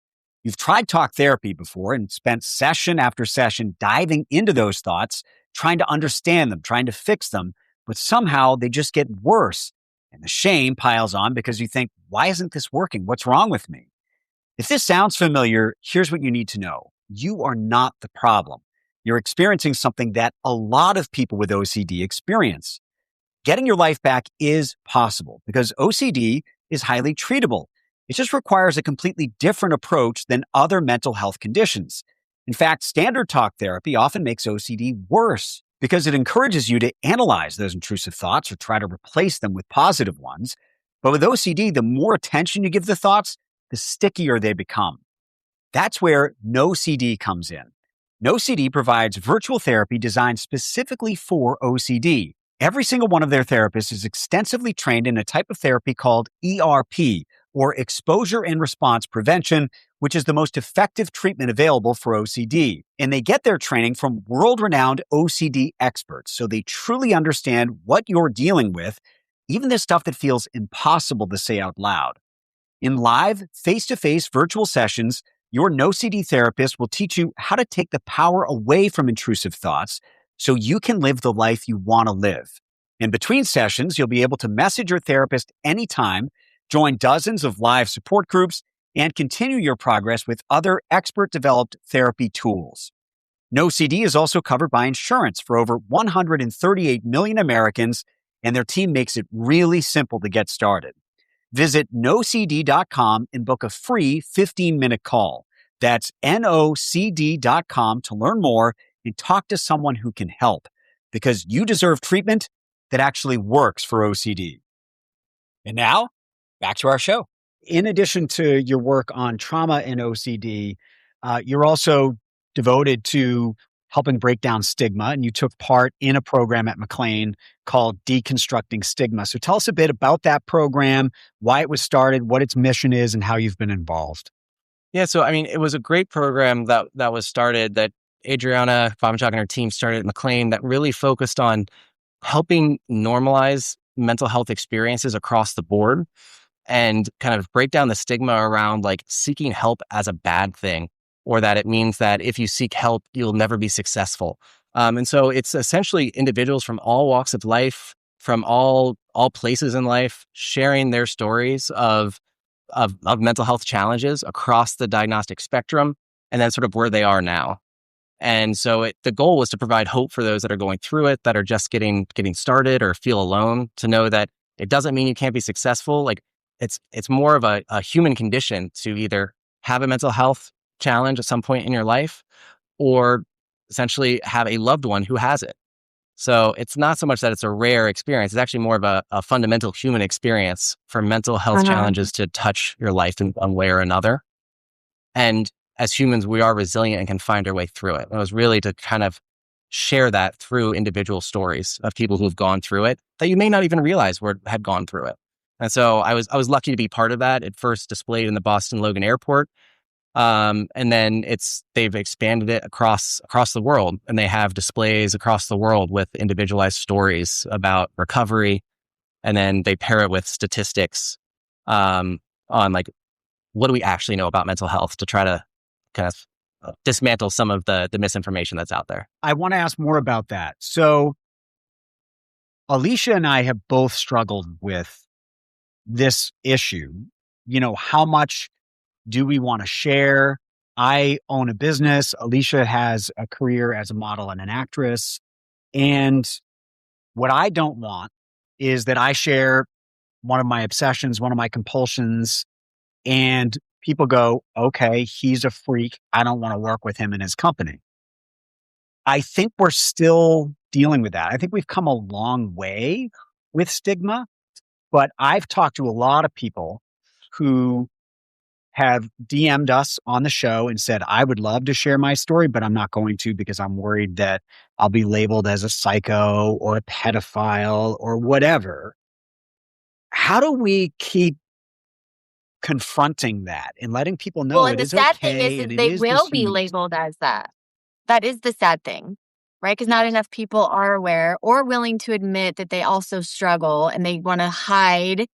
You've tried talk therapy before and spent session after session diving into those thoughts, trying to understand them, trying to fix them, but somehow they just get worse. And the shame piles on because you think, why isn't this working? What's wrong with me? If this sounds familiar, here's what you need to know. You are not the problem. You're experiencing something that a lot of people with OCD experience. Getting your life back is possible because OCD is highly treatable. It just requires a completely different approach than other mental health conditions. In fact, standard talk therapy often makes OCD worse because it encourages you to analyze those intrusive thoughts or try to replace them with positive ones. But with OCD, the more attention you give the thoughts, the stickier they become. That's where NoCD comes in. NoCD provides virtual therapy designed specifically for OCD. Every single one of their therapists is extensively trained in a type of therapy called ERP, or exposure and response prevention, which is the most effective treatment available for OCD. And they get their training from world-renowned OCD experts, so they truly understand what you're dealing with, even the stuff that feels impossible to say out loud. In live, face-to-face virtual sessions, your NoCD therapist will teach you how to take the power away from intrusive thoughts so you can live the life you want to live. In between sessions, you'll be able to message your therapist anytime, join dozens of live support groups, and continue your progress with other expert-developed therapy tools. NoCD is also covered by insurance for over 138 million Americans, and their team makes it really simple to get started. Visit nocd.com and book a free 15-minute call. That's nocd.com to learn more and talk to someone who can help, because you deserve treatment that actually works for OCD. And now, back to our show. In addition to your work on trauma and OCD, you're also devoted to helping break down stigma, and you took part in a program at McLean called Deconstructing Stigma. So tell us a bit about that program, why it was started, what its mission is, and how you've been involved. Yeah, so I mean, it was a great program that was started, that Adriana Vomchak and her team started at McLean, that really focused on helping normalize mental health experiences across the board and kind of break down the stigma around like seeking help as a bad thing, or that it means that if you seek help, you'll never be successful. And so it's essentially individuals from all walks of life, from all places in life, sharing their stories of mental health challenges across the diagnostic spectrum, and then sort of where they are now. And so the goal was to provide hope for those that are going through it, that are just getting started or feel alone, to know that it doesn't mean you can't be successful. Like it's more of a human condition to either have a mental health challenge at some point in your life, or essentially have a loved one who has it. So it's not so much that it's a rare experience. It's actually more of a fundamental human experience for mental health challenges to touch your life in one way or another. And as humans, we are resilient and can find our way through it. And it was really to kind of share that through individual stories of people who've gone through it that you may not even realize had gone through it. And so I was lucky to be part of that. It first displayed in the Boston Logan Airport. And then they've expanded it across the world, and they have displays across the world with individualized stories about recovery. And then they pair it with statistics, on like, what do we actually know about mental health, to try to kind of dismantle some of the misinformation that's out there. I want to ask more about that. So Alicia and I have both struggled with this issue. You know, how much do we want to share? I own a business. Alicia has a career as a model and an actress. And what I don't want is that I share one of my obsessions, one of my compulsions, and people go, okay, he's a freak. I don't want to work with him in his company. I think we're still dealing with that. I think we've come a long way with stigma, but I've talked to a lot of people who have DM'd us on the show and said, I would love to share my story, but I'm not going to because I'm worried that I'll be labeled as a psycho or a pedophile or whatever. How do we keep confronting that and letting people know and it the is sad okay, thing is and it they is will this be human labeled as that. That is the sad thing, right? Because not enough people are aware or willing to admit that they also struggle, and they want to hide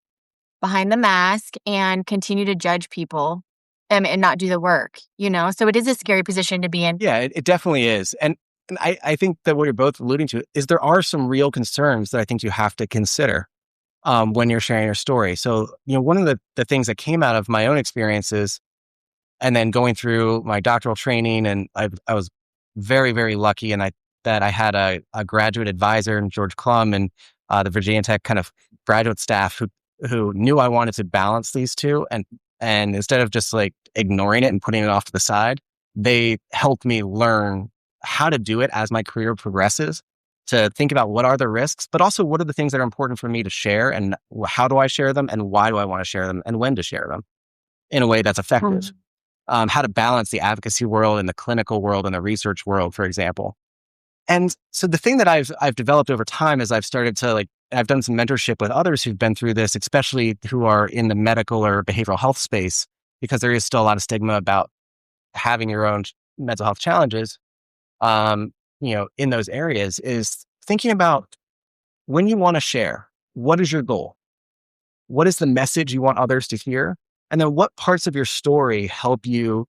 behind the mask and continue to judge people, and not do the work, you know? So it is a scary position to be in. Yeah, it definitely is. And I think that what you're both alluding to is there are some real concerns that I think you have to consider when you're sharing your story. So, you know, one of the things that came out of my own experiences, and then going through my doctoral training, and I was very, very lucky, and that I had a graduate advisor in George Klum, and the Virginia Tech kind of graduate staff who knew I wanted to balance these two, and instead of just like ignoring it and putting it off to the side, they helped me learn how to do it as my career progresses, to think about what are the risks, but also what are the things that are important for me to share, and how do I share them, and why do I want to share them, and when to share them in a way that's effective. How to balance the advocacy world and the clinical world and the research world, for example. And so the thing that I've developed over time, as I've started to like I've done some mentorship with others who've been through this, especially who are in the medical or behavioral health space, because there is still a lot of stigma about having your own mental health challenges, in those areas, is thinking about when you want to share, what is your goal? What is the message you want others to hear? And then what parts of your story help you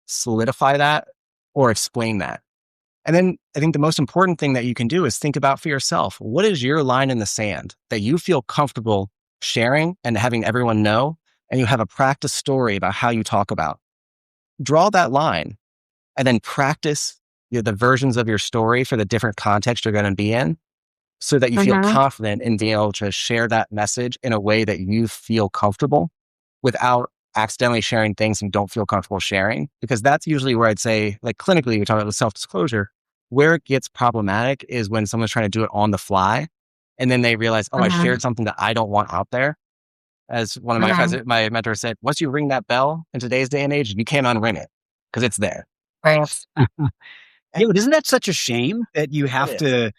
solidify that or explain that? And then I think the most important thing that you can do is think about for yourself, what is your line in the sand that you feel comfortable sharing and having everyone know, and you have a practice story about how you talk about? Draw that line and then practice the versions of your story for the different contexts you're going to be in, so that you feel confident in being able to share that message in a way that you feel comfortable without accidentally sharing things you don't feel comfortable sharing. Because that's usually where I'd say, like clinically, we talk about the self-disclosure, where it gets problematic is when someone's trying to do it on the fly. And then they realize, I shared something that I don't want out there. As one of my mentors said, once you ring that bell in today's day and age, you can't unring it because it's there. Right. Yeah, but isn't that such a shame that you have to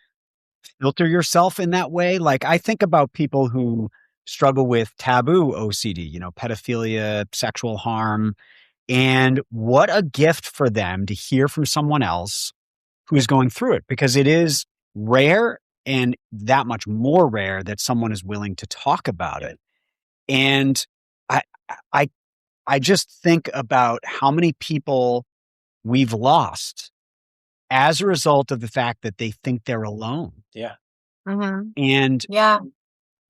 filter yourself in that way? Like, I think about people who struggle with taboo OCD, pedophilia, sexual harm, and what a gift for them to hear from someone else who is going through it, because it is rare, and that much more rare that someone is willing to talk about it. And I, I, I just think about how many people we've lost as a result of the fact that they think they're alone. Yeah. And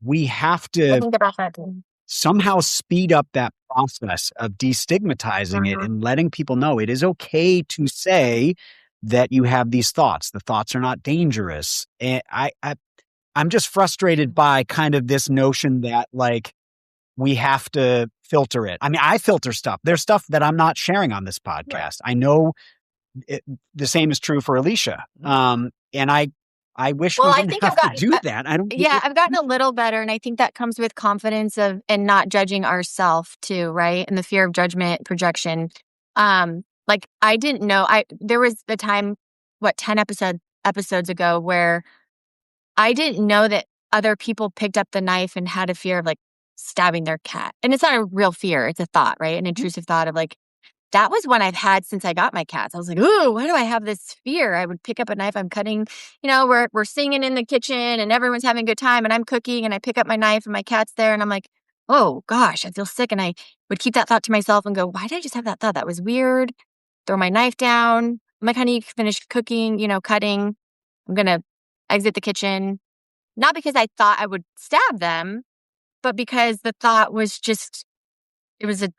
we have I to think about that too. somehow speed up that process of destigmatizing it and letting people know it is okay to say that you have these thoughts. The thoughts are not dangerous. And I'm just frustrated by kind of this notion that, like, we have to filter it. I mean, I filter stuff. There's stuff that I'm not sharing on this podcast. Right. I know the same is true for Alicia. And I wish we didn't have to do that. I've gotten a little better. And I think that comes with confidence and not judging ourselves too, right? And the fear of judgment, projection. Like, I didn't know, there was a time, 10 episodes ago, where I didn't know that other people picked up the knife and had a fear of, like, stabbing their cat. And it's not a real fear. It's a thought, right? An intrusive thought of, like, that was one I've had since I got my cats. I was like, ooh, why do I have this fear? I would pick up a knife. I'm cutting, we're singing in the kitchen and everyone's having a good time and I'm cooking and I pick up my knife and my cat's there and I'm like, oh gosh, I feel sick. And I would keep that thought to myself and go, why did I just have that thought? That was weird. Throw my knife down. I'm like, honey, you finished cooking, cutting. I'm going to exit the kitchen. Not because I thought I would stab them, but because the thought was just, it was a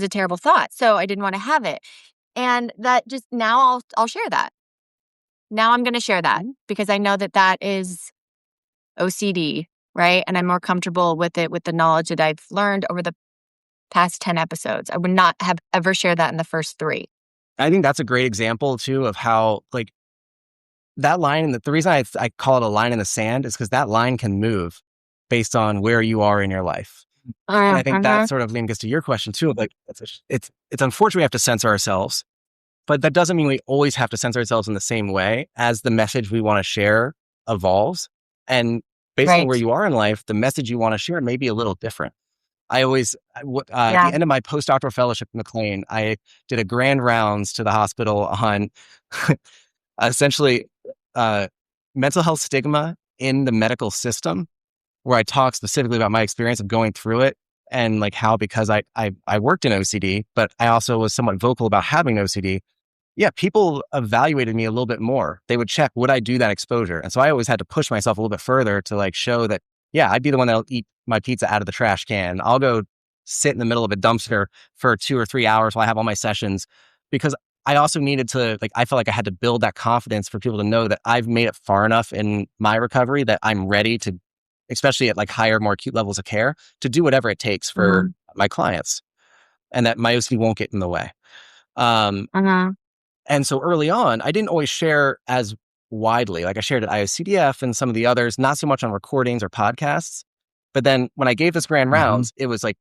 terrible thought. So I didn't want to have it. And that just, now I'll share that. Now I'm going to share that because I know that is OCD, right? And I'm more comfortable with it, with the knowledge that I've learned over the past 10 episodes. I would not have ever shared that in the first 3. I think that's a great example too of how, like, that line, the reason I call it a line in the sand is because that line can move based on where you are in your life. And I think that sort of links to your question too. Like, it's unfortunate we have to censor ourselves, but that doesn't mean we always have to censor ourselves in the same way as the message we want to share evolves. And based on where you are in life, the message you want to share may be a little different. At the end of my postdoctoral fellowship in McLean, I did a grand rounds to the hospital on essentially mental health stigma in the medical system, where I talk specifically about my experience of going through it and, like, how, because I worked in OCD, but I also was somewhat vocal about having OCD. Yeah, people evaluated me a little bit more. They would check, would I do that exposure? And so I always had to push myself a little bit further to, like, show that, yeah, I'd be the one that'll eat my pizza out of the trash can. I'll go sit in the middle of a dumpster for 2 or 3 hours while I have all my sessions, because I also needed to, like, I felt like I had to build that confidence for people to know that I've made it far enough in my recovery that I'm ready to, especially at, like, higher, more acute levels of care, to do whatever it takes for my clients, and that my OCD won't get in the way. And so early on, I didn't always share as widely. Like, I shared at IOCDF and some of the others, not so much on recordings or podcasts. But then when I gave this grand rounds, it was like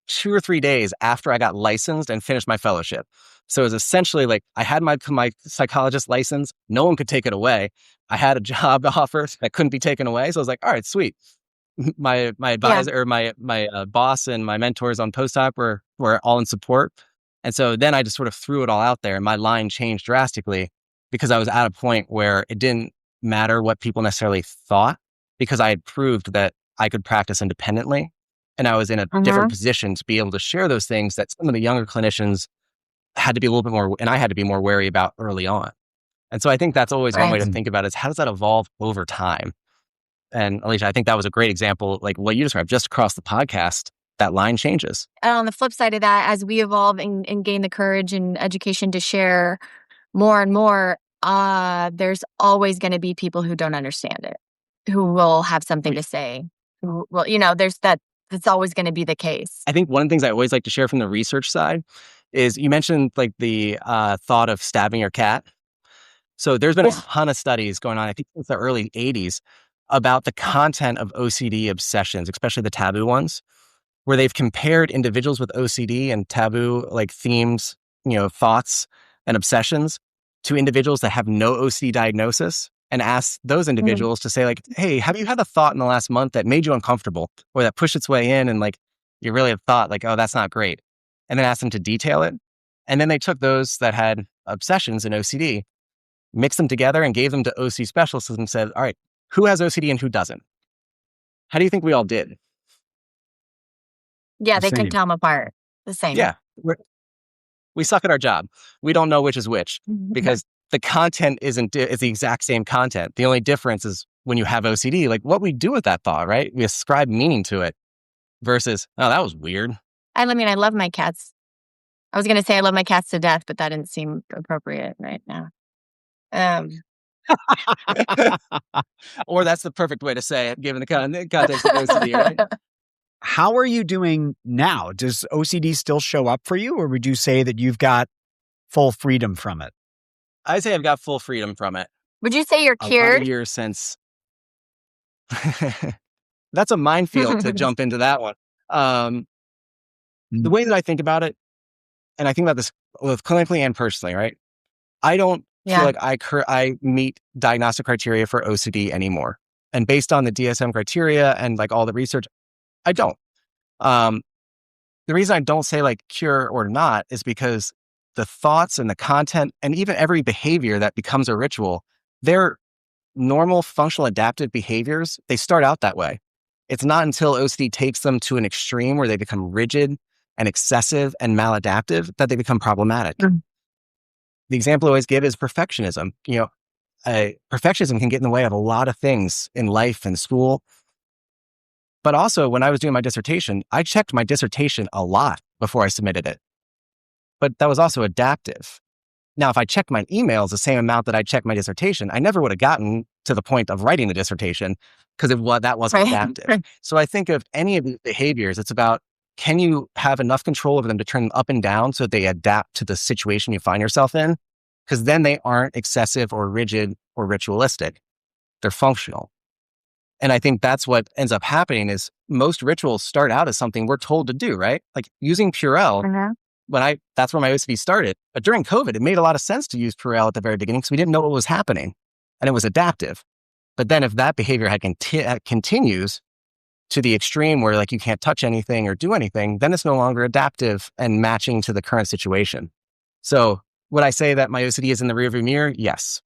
2 or 3 days after I got licensed and finished my fellowship. So it was essentially like I had my psychologist license. No one could take it away. I had a job offer that couldn't be taken away. So I was like, all right, sweet. My advisor or my boss and my mentors on postdoc were all in support. And so then I just sort of threw it all out there, and my line changed drastically because I was at a point where it didn't matter what people necessarily thought, because I had proved that I could practice independently, and I was in a different position to be able to share those things that some of the younger clinicians had to be a little bit more, and I had to be more wary about early on. And so I think that's always one way to think about it, is how does that evolve over time? And Alicia, I think that was a great example, like what you described, just across the podcast, that line changes. And on the flip side of that, as we evolve and gain the courage and education to share more and more, there's always going to be people who don't understand it, who will have something to say. Well, there's that's always going to be the case. I think one of the things I always like to share from the research side is you mentioned like the thought of stabbing your cat. So there's been a ton of studies going on, I think since the early 80s, about the content of OCD obsessions, especially the taboo ones, where they've compared individuals with OCD and taboo like themes, thoughts and obsessions to individuals that have no OCD diagnosis, and asked those individuals to say like, hey, have you had a thought in the last month that made you uncomfortable or that pushed its way in and like you really have thought like, oh, that's not great. And then asked them to detail it. And then they took those that had obsessions and OCD, mixed them together and gave them to OCD specialists and said, all right, who has OCD and who doesn't? How do you think we all did? Yeah, they couldn't tell them apart. The same. Yeah. We suck at our job. We don't know which is which because the content is the exact same content. The only difference is when you have OCD, like what we do with that thought, right? We ascribe meaning to it versus, oh, that was weird. I mean, I love my cats. I was going to say I love my cats to death, but that didn't seem appropriate right now. Or that's the perfect way to say it, given the context of OCD, right? How are you doing now? Does OCD still show up for you, or would you say that you've got full freedom from it? I say I've got full freedom from it. Would you say you're cured? A lot of years since. That's a minefield to jump into that one. The way that I think about it, and I think about this both clinically and personally, right? I don't feel like I meet diagnostic criteria for OCD anymore. And based on the DSM criteria and like all the research, I don't. The reason I don't say like cure or not is because the thoughts and the content and even every behavior that becomes a ritual, they're normal functional adaptive behaviors. They start out that way. It's not until OCD takes them to an extreme where they become rigid and excessive and maladaptive that they become problematic. The example I always give is perfectionism. Perfectionism can get in the way of a lot of things in life and school. But also, when I was doing my dissertation, I checked my dissertation a lot before I submitted it. But that was also adaptive. Now, if I checked my emails the same amount that I checked my dissertation, I never would have gotten to the point of writing the dissertation because that wasn't adaptive. So I think of any of these behaviors, it's about, can you have enough control over them to turn them up and down so that they adapt to the situation you find yourself in? Because then they aren't excessive or rigid or ritualistic. They're functional. And I think that's what ends up happening is most rituals start out as something we're told to do, right? Like using Purell, that's where my OCD started. But during COVID, it made a lot of sense to use Purell at the very beginning because we didn't know what was happening and it was adaptive. But then if that behavior continues to the extreme where like you can't touch anything or do anything, then it's no longer adaptive and matching to the current situation. So would I say that my OCD is in the rearview mirror? Yes.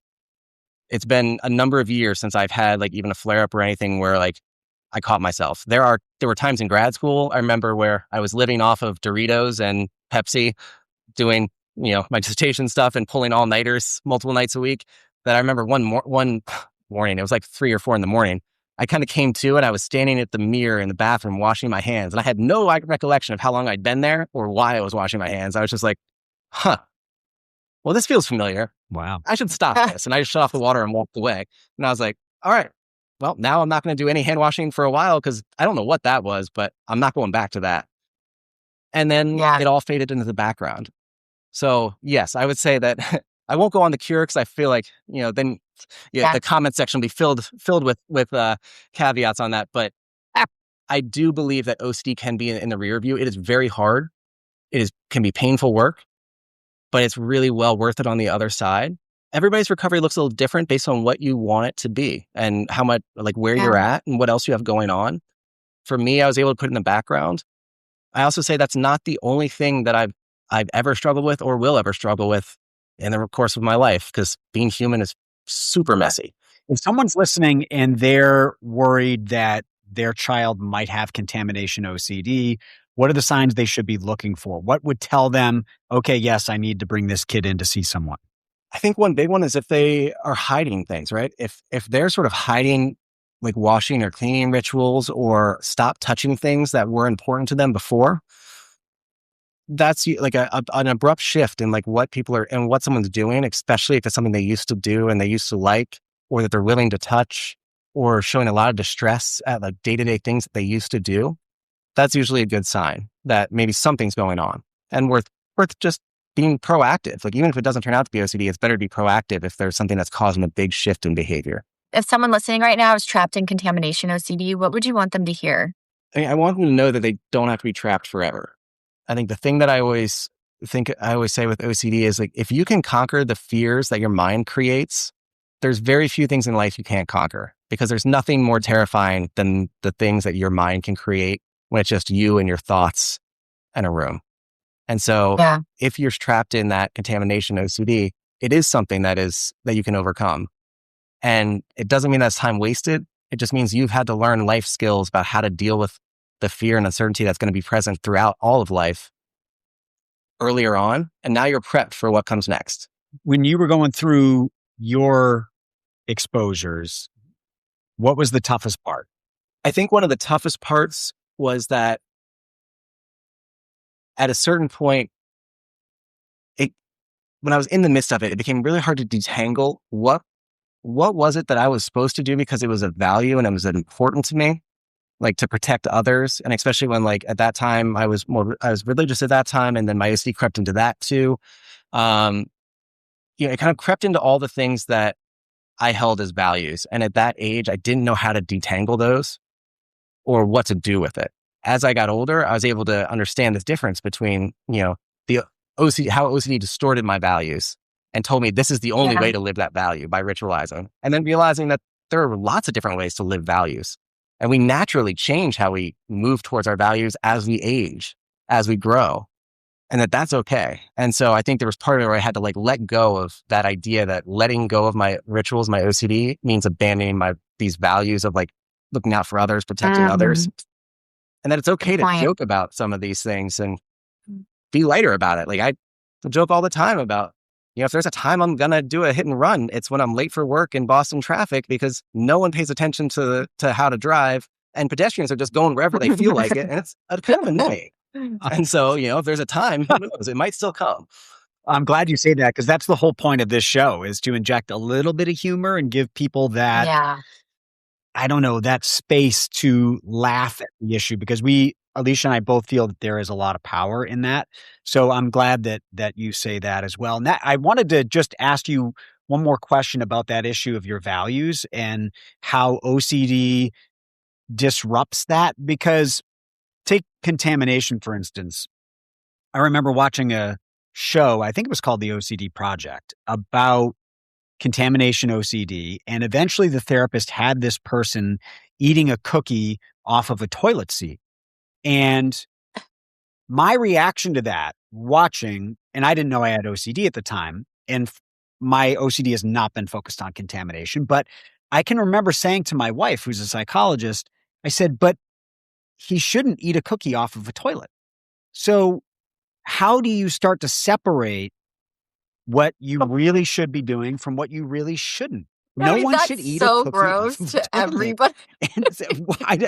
It's been a number of years since I've had like even a flare up or anything where like I caught myself. There were times in grad school, I remember, where I was living off of Doritos and Pepsi, doing, my dissertation stuff and pulling all-nighters multiple nights a week, that I remember one morning, it was like 3 or 4 in the morning. I kind of came to and I was standing at the mirror in the bathroom washing my hands. And I had no recollection of how long I'd been there or why I was washing my hands. I was just like, well, this feels familiar. Wow. I should stop this. And I just shut off the water and walked away. And I was like, all right, well, now I'm not going to do any hand washing for a while because I don't know what that was, but I'm not going back to that. And then it all faded into the background. So yes, I would say that I won't go on the cure because I feel like, the comment section will be filled with caveats on that. But I do believe that OCD can be in the rear view. It is very hard. Can be painful work, but it's really well worth it on the other side. Everybody's recovery looks a little different based on what you want it to be and how much, like where you're at and what else you have going on. For me, I was able to put it in the background. I also say that's not the only thing that I've ever struggled with or will ever struggle with in the course of my life, because being human is super messy. If someone's listening and they're worried that their child might have contamination OCD, what are the signs they should be looking for? What would tell them, okay, yes, I need to bring this kid in to see someone? I think one big one is if they are hiding things, right? If they're sort of hiding like washing or cleaning rituals or stop touching things that were important to them before, that's like an abrupt shift in like what people are and what someone's doing, especially if it's something they used to do and they used to like, or that they're willing to touch, or showing a lot of distress at like day-to-day things that they used to do. That's usually a good sign that maybe something's going on and worth just being proactive. Like even if it doesn't turn out to be OCD, it's better to be proactive if there's something that's causing a big shift in behavior. If someone listening right now is trapped in contamination OCD, what would you want them to hear? I want them to know that they don't have to be trapped forever. I think the thing that I always say with OCD is like, if you can conquer the fears that your mind creates, there's very few things in life you can't conquer, because there's nothing more terrifying than the things that your mind can create when it's just you and your thoughts in a room. And so if you're trapped in that contamination OCD, it is something that you can overcome. And it doesn't mean that's time wasted. It just means you've had to learn life skills about how to deal with the fear and uncertainty that's going to be present throughout all of life earlier on. And now you're prepped for what comes next. When you were going through your exposures, what was the toughest part? I think one of the toughest parts was that at a certain point, when I was in the midst of it, it became really hard to detangle what was it that I was supposed to do because it was a value and it was important to me, like to protect others. And especially when like at that time, I was religious at that time. And then my OCD crept into that too. It kind of crept into all the things that I held as values. And at that age, I didn't know how to detangle those or what to do with it. As I got older, I was able to understand this difference between, the OCD, how OCD distorted my values and told me this is the only way to live that value, by ritualizing. And then realizing that there are lots of different ways to live values. And we naturally change how we move towards our values as we age, as we grow, and that's okay. And so I think there was part of it where I had to like let go of that idea that letting go of my rituals, my OCD, means abandoning these values of like looking out for others, protecting others. And that it's okay to joke about some of these things and be lighter about it. Like I joke all the time about, if there's a time I'm going to do a hit and run, it's when I'm late for work in Boston traffic, because no one pays attention to how to drive, and pedestrians are just going wherever they feel like it. And it's kind of annoying. And so, if there's a time, who knows, it might still come. I'm glad you say that, because that's the whole point of this show, is to inject a little bit of humor and give people that, I don't know, that space to laugh at the issue, because Alicia and I both feel that there is a lot of power in that. So I'm glad that you say that as well. And I wanted to just ask you one more question about that issue of your values and how OCD disrupts that, because take contamination, for instance. I remember watching a show, I think it was called The OCD Project, about contamination OCD. And eventually the therapist had this person eating a cookie off of a toilet seat. And my reaction to that, watching, and I didn't know I had OCD at the time, and my OCD has not been focused on contamination, but I can remember saying to my wife, who's a psychologist, I said, but he shouldn't eat a cookie off of a toilet. So how do you start to separate what you really should be doing from what you really shouldn't? No one should eat a cookie gross off of a to toilet. everybody.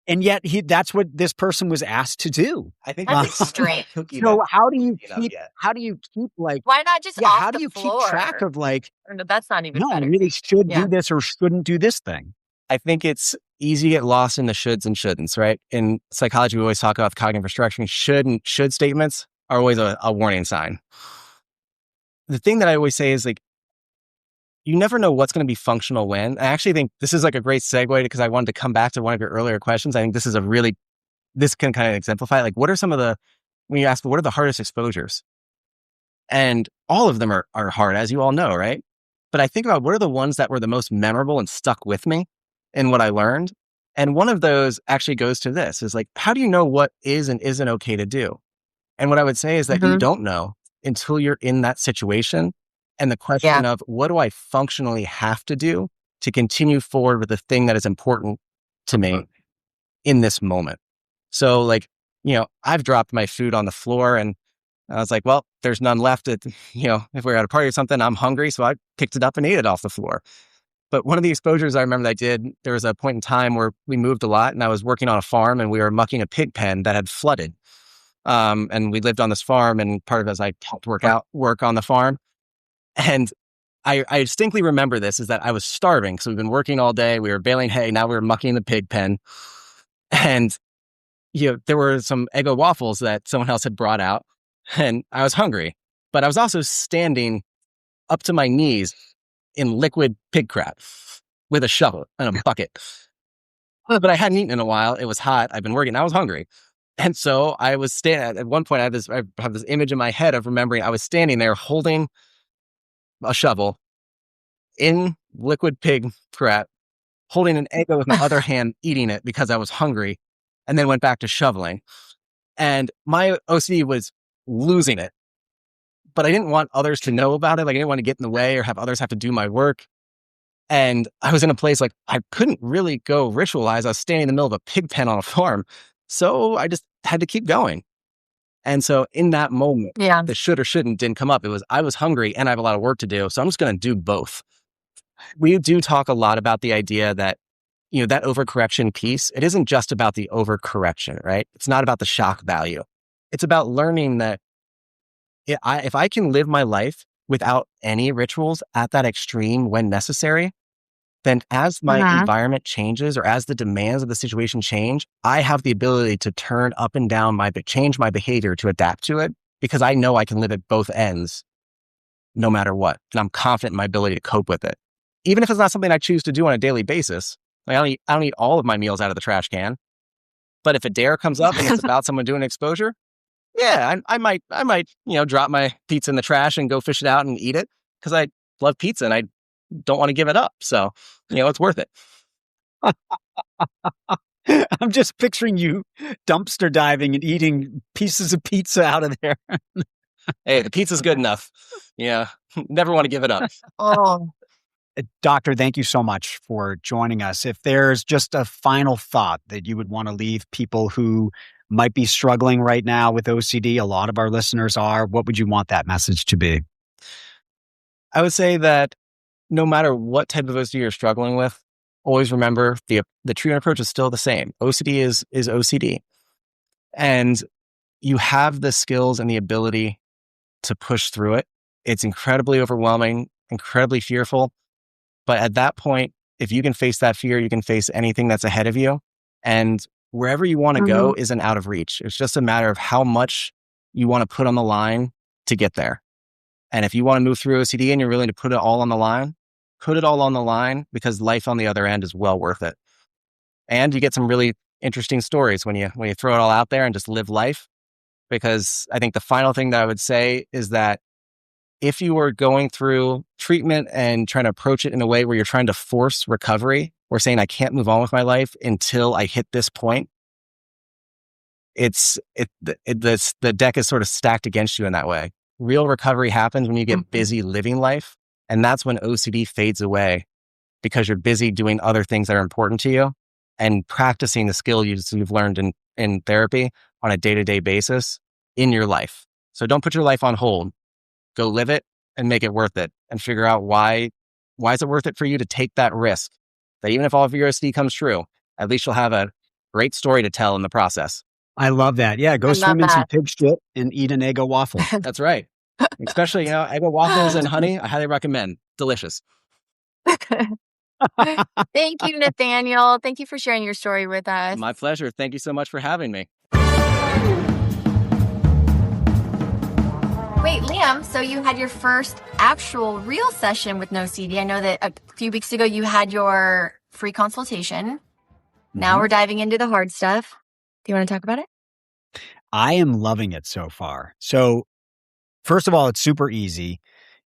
And yet that's what this person was asked to do. I think that's extreme. So how do you keep like, why not just off how the do you floor? keep track of like, No, that's not even no, I better. really should do this or shouldn't do this thing? I think it's easy to get lost in the shoulds and shouldn'ts, right? In psychology, we always talk about cognitive restructuring. Should statements are always a warning sign. The thing that I always say is like, you never know what's going to be functional when. I actually think this is like a great segue because I wanted to come back to one of your earlier questions. I think this can kind of exemplify, like, what are some of when you ask, what are the hardest exposures? And all of them are hard, as you all know, right? But I think about what are the ones that were the most memorable and stuck with me in what I learned. And one of those actually goes to this, is like, how do you know what is and isn't okay to do? And what I would say is that you don't know until you're in that situation. And the question of, what do I functionally have to do to continue forward with the thing that is important to me in this moment? So like, I've dropped my food on the floor and I was like, well, there's none left. If we're at a party or something, I'm hungry. So I picked it up and ate it off the floor. But one of the exposures I remember that I did, there was a point in time where we moved a lot and I was working on a farm and we were mucking a pig pen that had flooded. And we lived on this farm, and part of it is I helped work on the farm. And I distinctly remember this, is that I was starving. So we've been working all day. We were baling hay. Now we were mucking the pig pen. And, there were some Eggo waffles that someone else had brought out, and I was hungry, but I was also standing up to my knees in liquid pig crap with a shovel and a bucket. But I hadn't eaten in a while. It was hot. I've been working. I was hungry. And so I was standing, at one point I have this image in my head of remembering I was standing there holding a shovel in liquid pig crap, holding an Eggo with my other hand, eating it because I was hungry, and then went back to shoveling. And my OCD was losing it, but I didn't want others to know about it. Like, I didn't want to get in the way or have others have to do my work. And I was in a place like I couldn't really go ritualize. I was standing in the middle of a pig pen on a farm. So I just had to keep going. And so in that moment, the should or shouldn't didn't come up. It was, I was hungry and I have a lot of work to do. So I'm just going to do both. We do talk a lot about the idea that, that overcorrection piece, it isn't just about the overcorrection, right? It's not about the shock value. It's about learning that if I can live my life without any rituals at that extreme when necessary, then as my environment changes or as the demands of the situation change, I have the ability to turn up and down change my behavior to adapt to it, because I know I can live at both ends no matter what. And I'm confident in my ability to cope with it. Even if it's not something I choose to do on a daily basis. Like, I don't eat all of my meals out of the trash can. But if a dare comes up and it's about someone doing exposure, I might, drop my pizza in the trash and go fish it out and eat it, because I love pizza and I don't want to give it up. So, it's worth it. I'm just picturing you dumpster diving and eating pieces of pizza out of there. Hey, the pizza's good enough. Never want to give it up. Doctor, thank you so much for joining us. If there's just a final thought that you would want to leave people who might be struggling right now with OCD, a lot of our listeners are, what would you want that message to be? I would say that no matter what type of OCD you're struggling with, always remember the treatment approach is still the same. OCD is OCD. And you have the skills and the ability to push through it. It's incredibly overwhelming, incredibly fearful. But at that point, if you can face that fear, you can face anything that's ahead of you. And wherever you want to go isn't out of reach. It's just a matter of how much you want to put on the line to get there. And if you want to move through OCD and you're willing to put it all on the line, put it all on the line, because life on the other end is well worth it. And you get some really interesting stories when you throw it all out there and just live life. Because I think the final thing that I would say is that if you are going through treatment and trying to approach it in a way where you're trying to force recovery or saying, I can't move on with my life until I hit this point, the deck is sort of stacked against you in that way. Real recovery happens when you get busy living life. And that's when OCD fades away, because you're busy doing other things that are important to you and practicing the skill you've learned in therapy on a day-to-day basis in your life. So don't put your life on hold. Go live it and make it worth it, and figure out why is it worth it for you to take that risk, that even if all of your OCD comes true, at least you'll have a great story to tell in the process. I love that. Yeah, go swim in some pig shit and eat an Eggo waffle. That's right. Especially, Eggo waffles and honey, I highly recommend. Delicious. Thank you, Nathaniel. Thank you for sharing your story with us. My pleasure. Thank you so much for having me. Wait, Liam, so you had your first actual real session with no CD. I know that a few weeks ago you had your free consultation. Now we're diving into the hard stuff. Do you want to talk about it? I am loving it so far. So, first of all, it's super easy.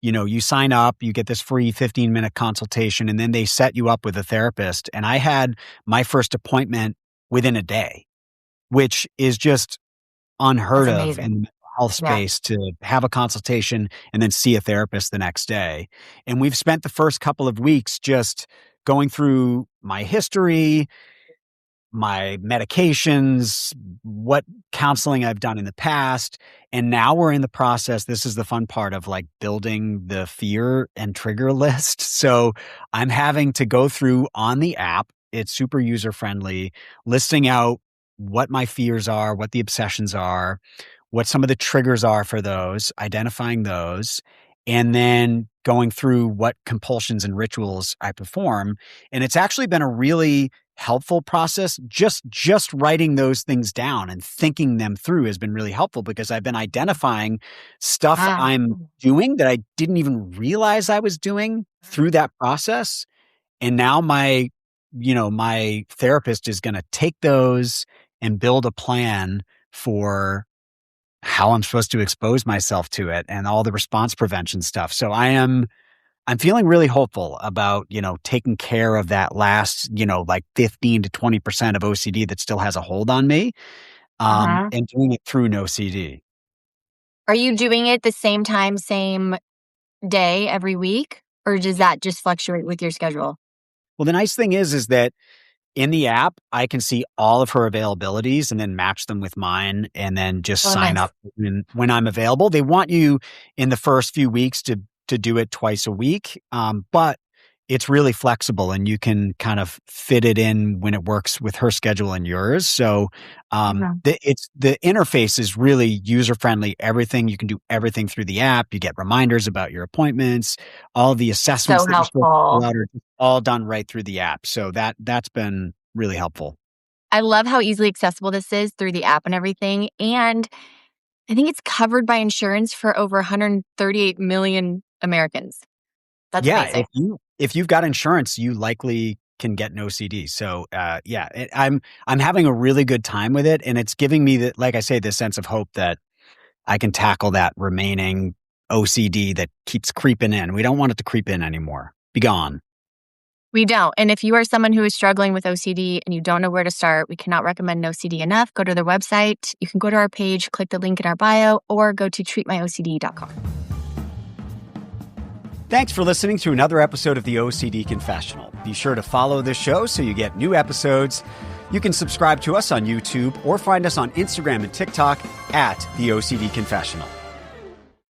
You sign up, you get this free 15-minute consultation, and then they set you up with a therapist. And I had my first appointment within a day, which is just unheard That's of amazing. in the mental health space to have a consultation and then see a therapist the next day. And we've spent the first couple of weeks just going through my history, my medications, what counseling I've done in the past. And now we're in the process. This is the fun part of like building the fear and trigger list. So I'm having to go through on the app. It's super user friendly, listing out what my fears are, what the obsessions are, what some of the triggers are for those, identifying those, and then going through what compulsions and rituals I perform. And it's actually been a really helpful process. Just writing those things down and thinking them through has been really helpful because I've been identifying stuff I'm doing that I didn't even realize I was doing through that process. And now my therapist is going to take those and build a plan for how I'm supposed to expose myself to it and all the response prevention stuff. So I'm feeling really hopeful about, taking care of that last, like 15 to 20% of OCD that still has a hold on me, and doing it through no CD. Are you doing it the same time, same day every week? Or does that just fluctuate with your schedule? Well, the nice thing is that in the app, I can see all of her availabilities and then match them with mine and then just sign up when I'm available. They want you in the first few weeks to do it twice a week, but it's really flexible and you can kind of fit it in when it works with her schedule and yours. So the interface is really user-friendly. You can do everything through the app. You get reminders about your appointments, all of the assessments that you're supposed to fill out are all done right through the app. So that's been really helpful. I love how easily accessible this is through the app and everything. And I think it's covered by insurance for over 138 million Americans. That's amazing. If you've got insurance, you likely can get no CD. So I'm having a really good time with it, and it's giving me like I say, this sense of hope that I can tackle that remaining OCD that keeps creeping in. We don't want it to creep in anymore. Be gone. We don't. And if you are someone who is struggling with OCD and you don't know where to start, we cannot recommend No CD enough. Go to their website. You can go to our page, click the link in our bio, or go to treatmyocd.com. Thanks for listening to another episode of the OCD Confessional. Be sure to follow this show so you get new episodes. You can subscribe to us on YouTube or find us on Instagram and TikTok at the OCD Confessional.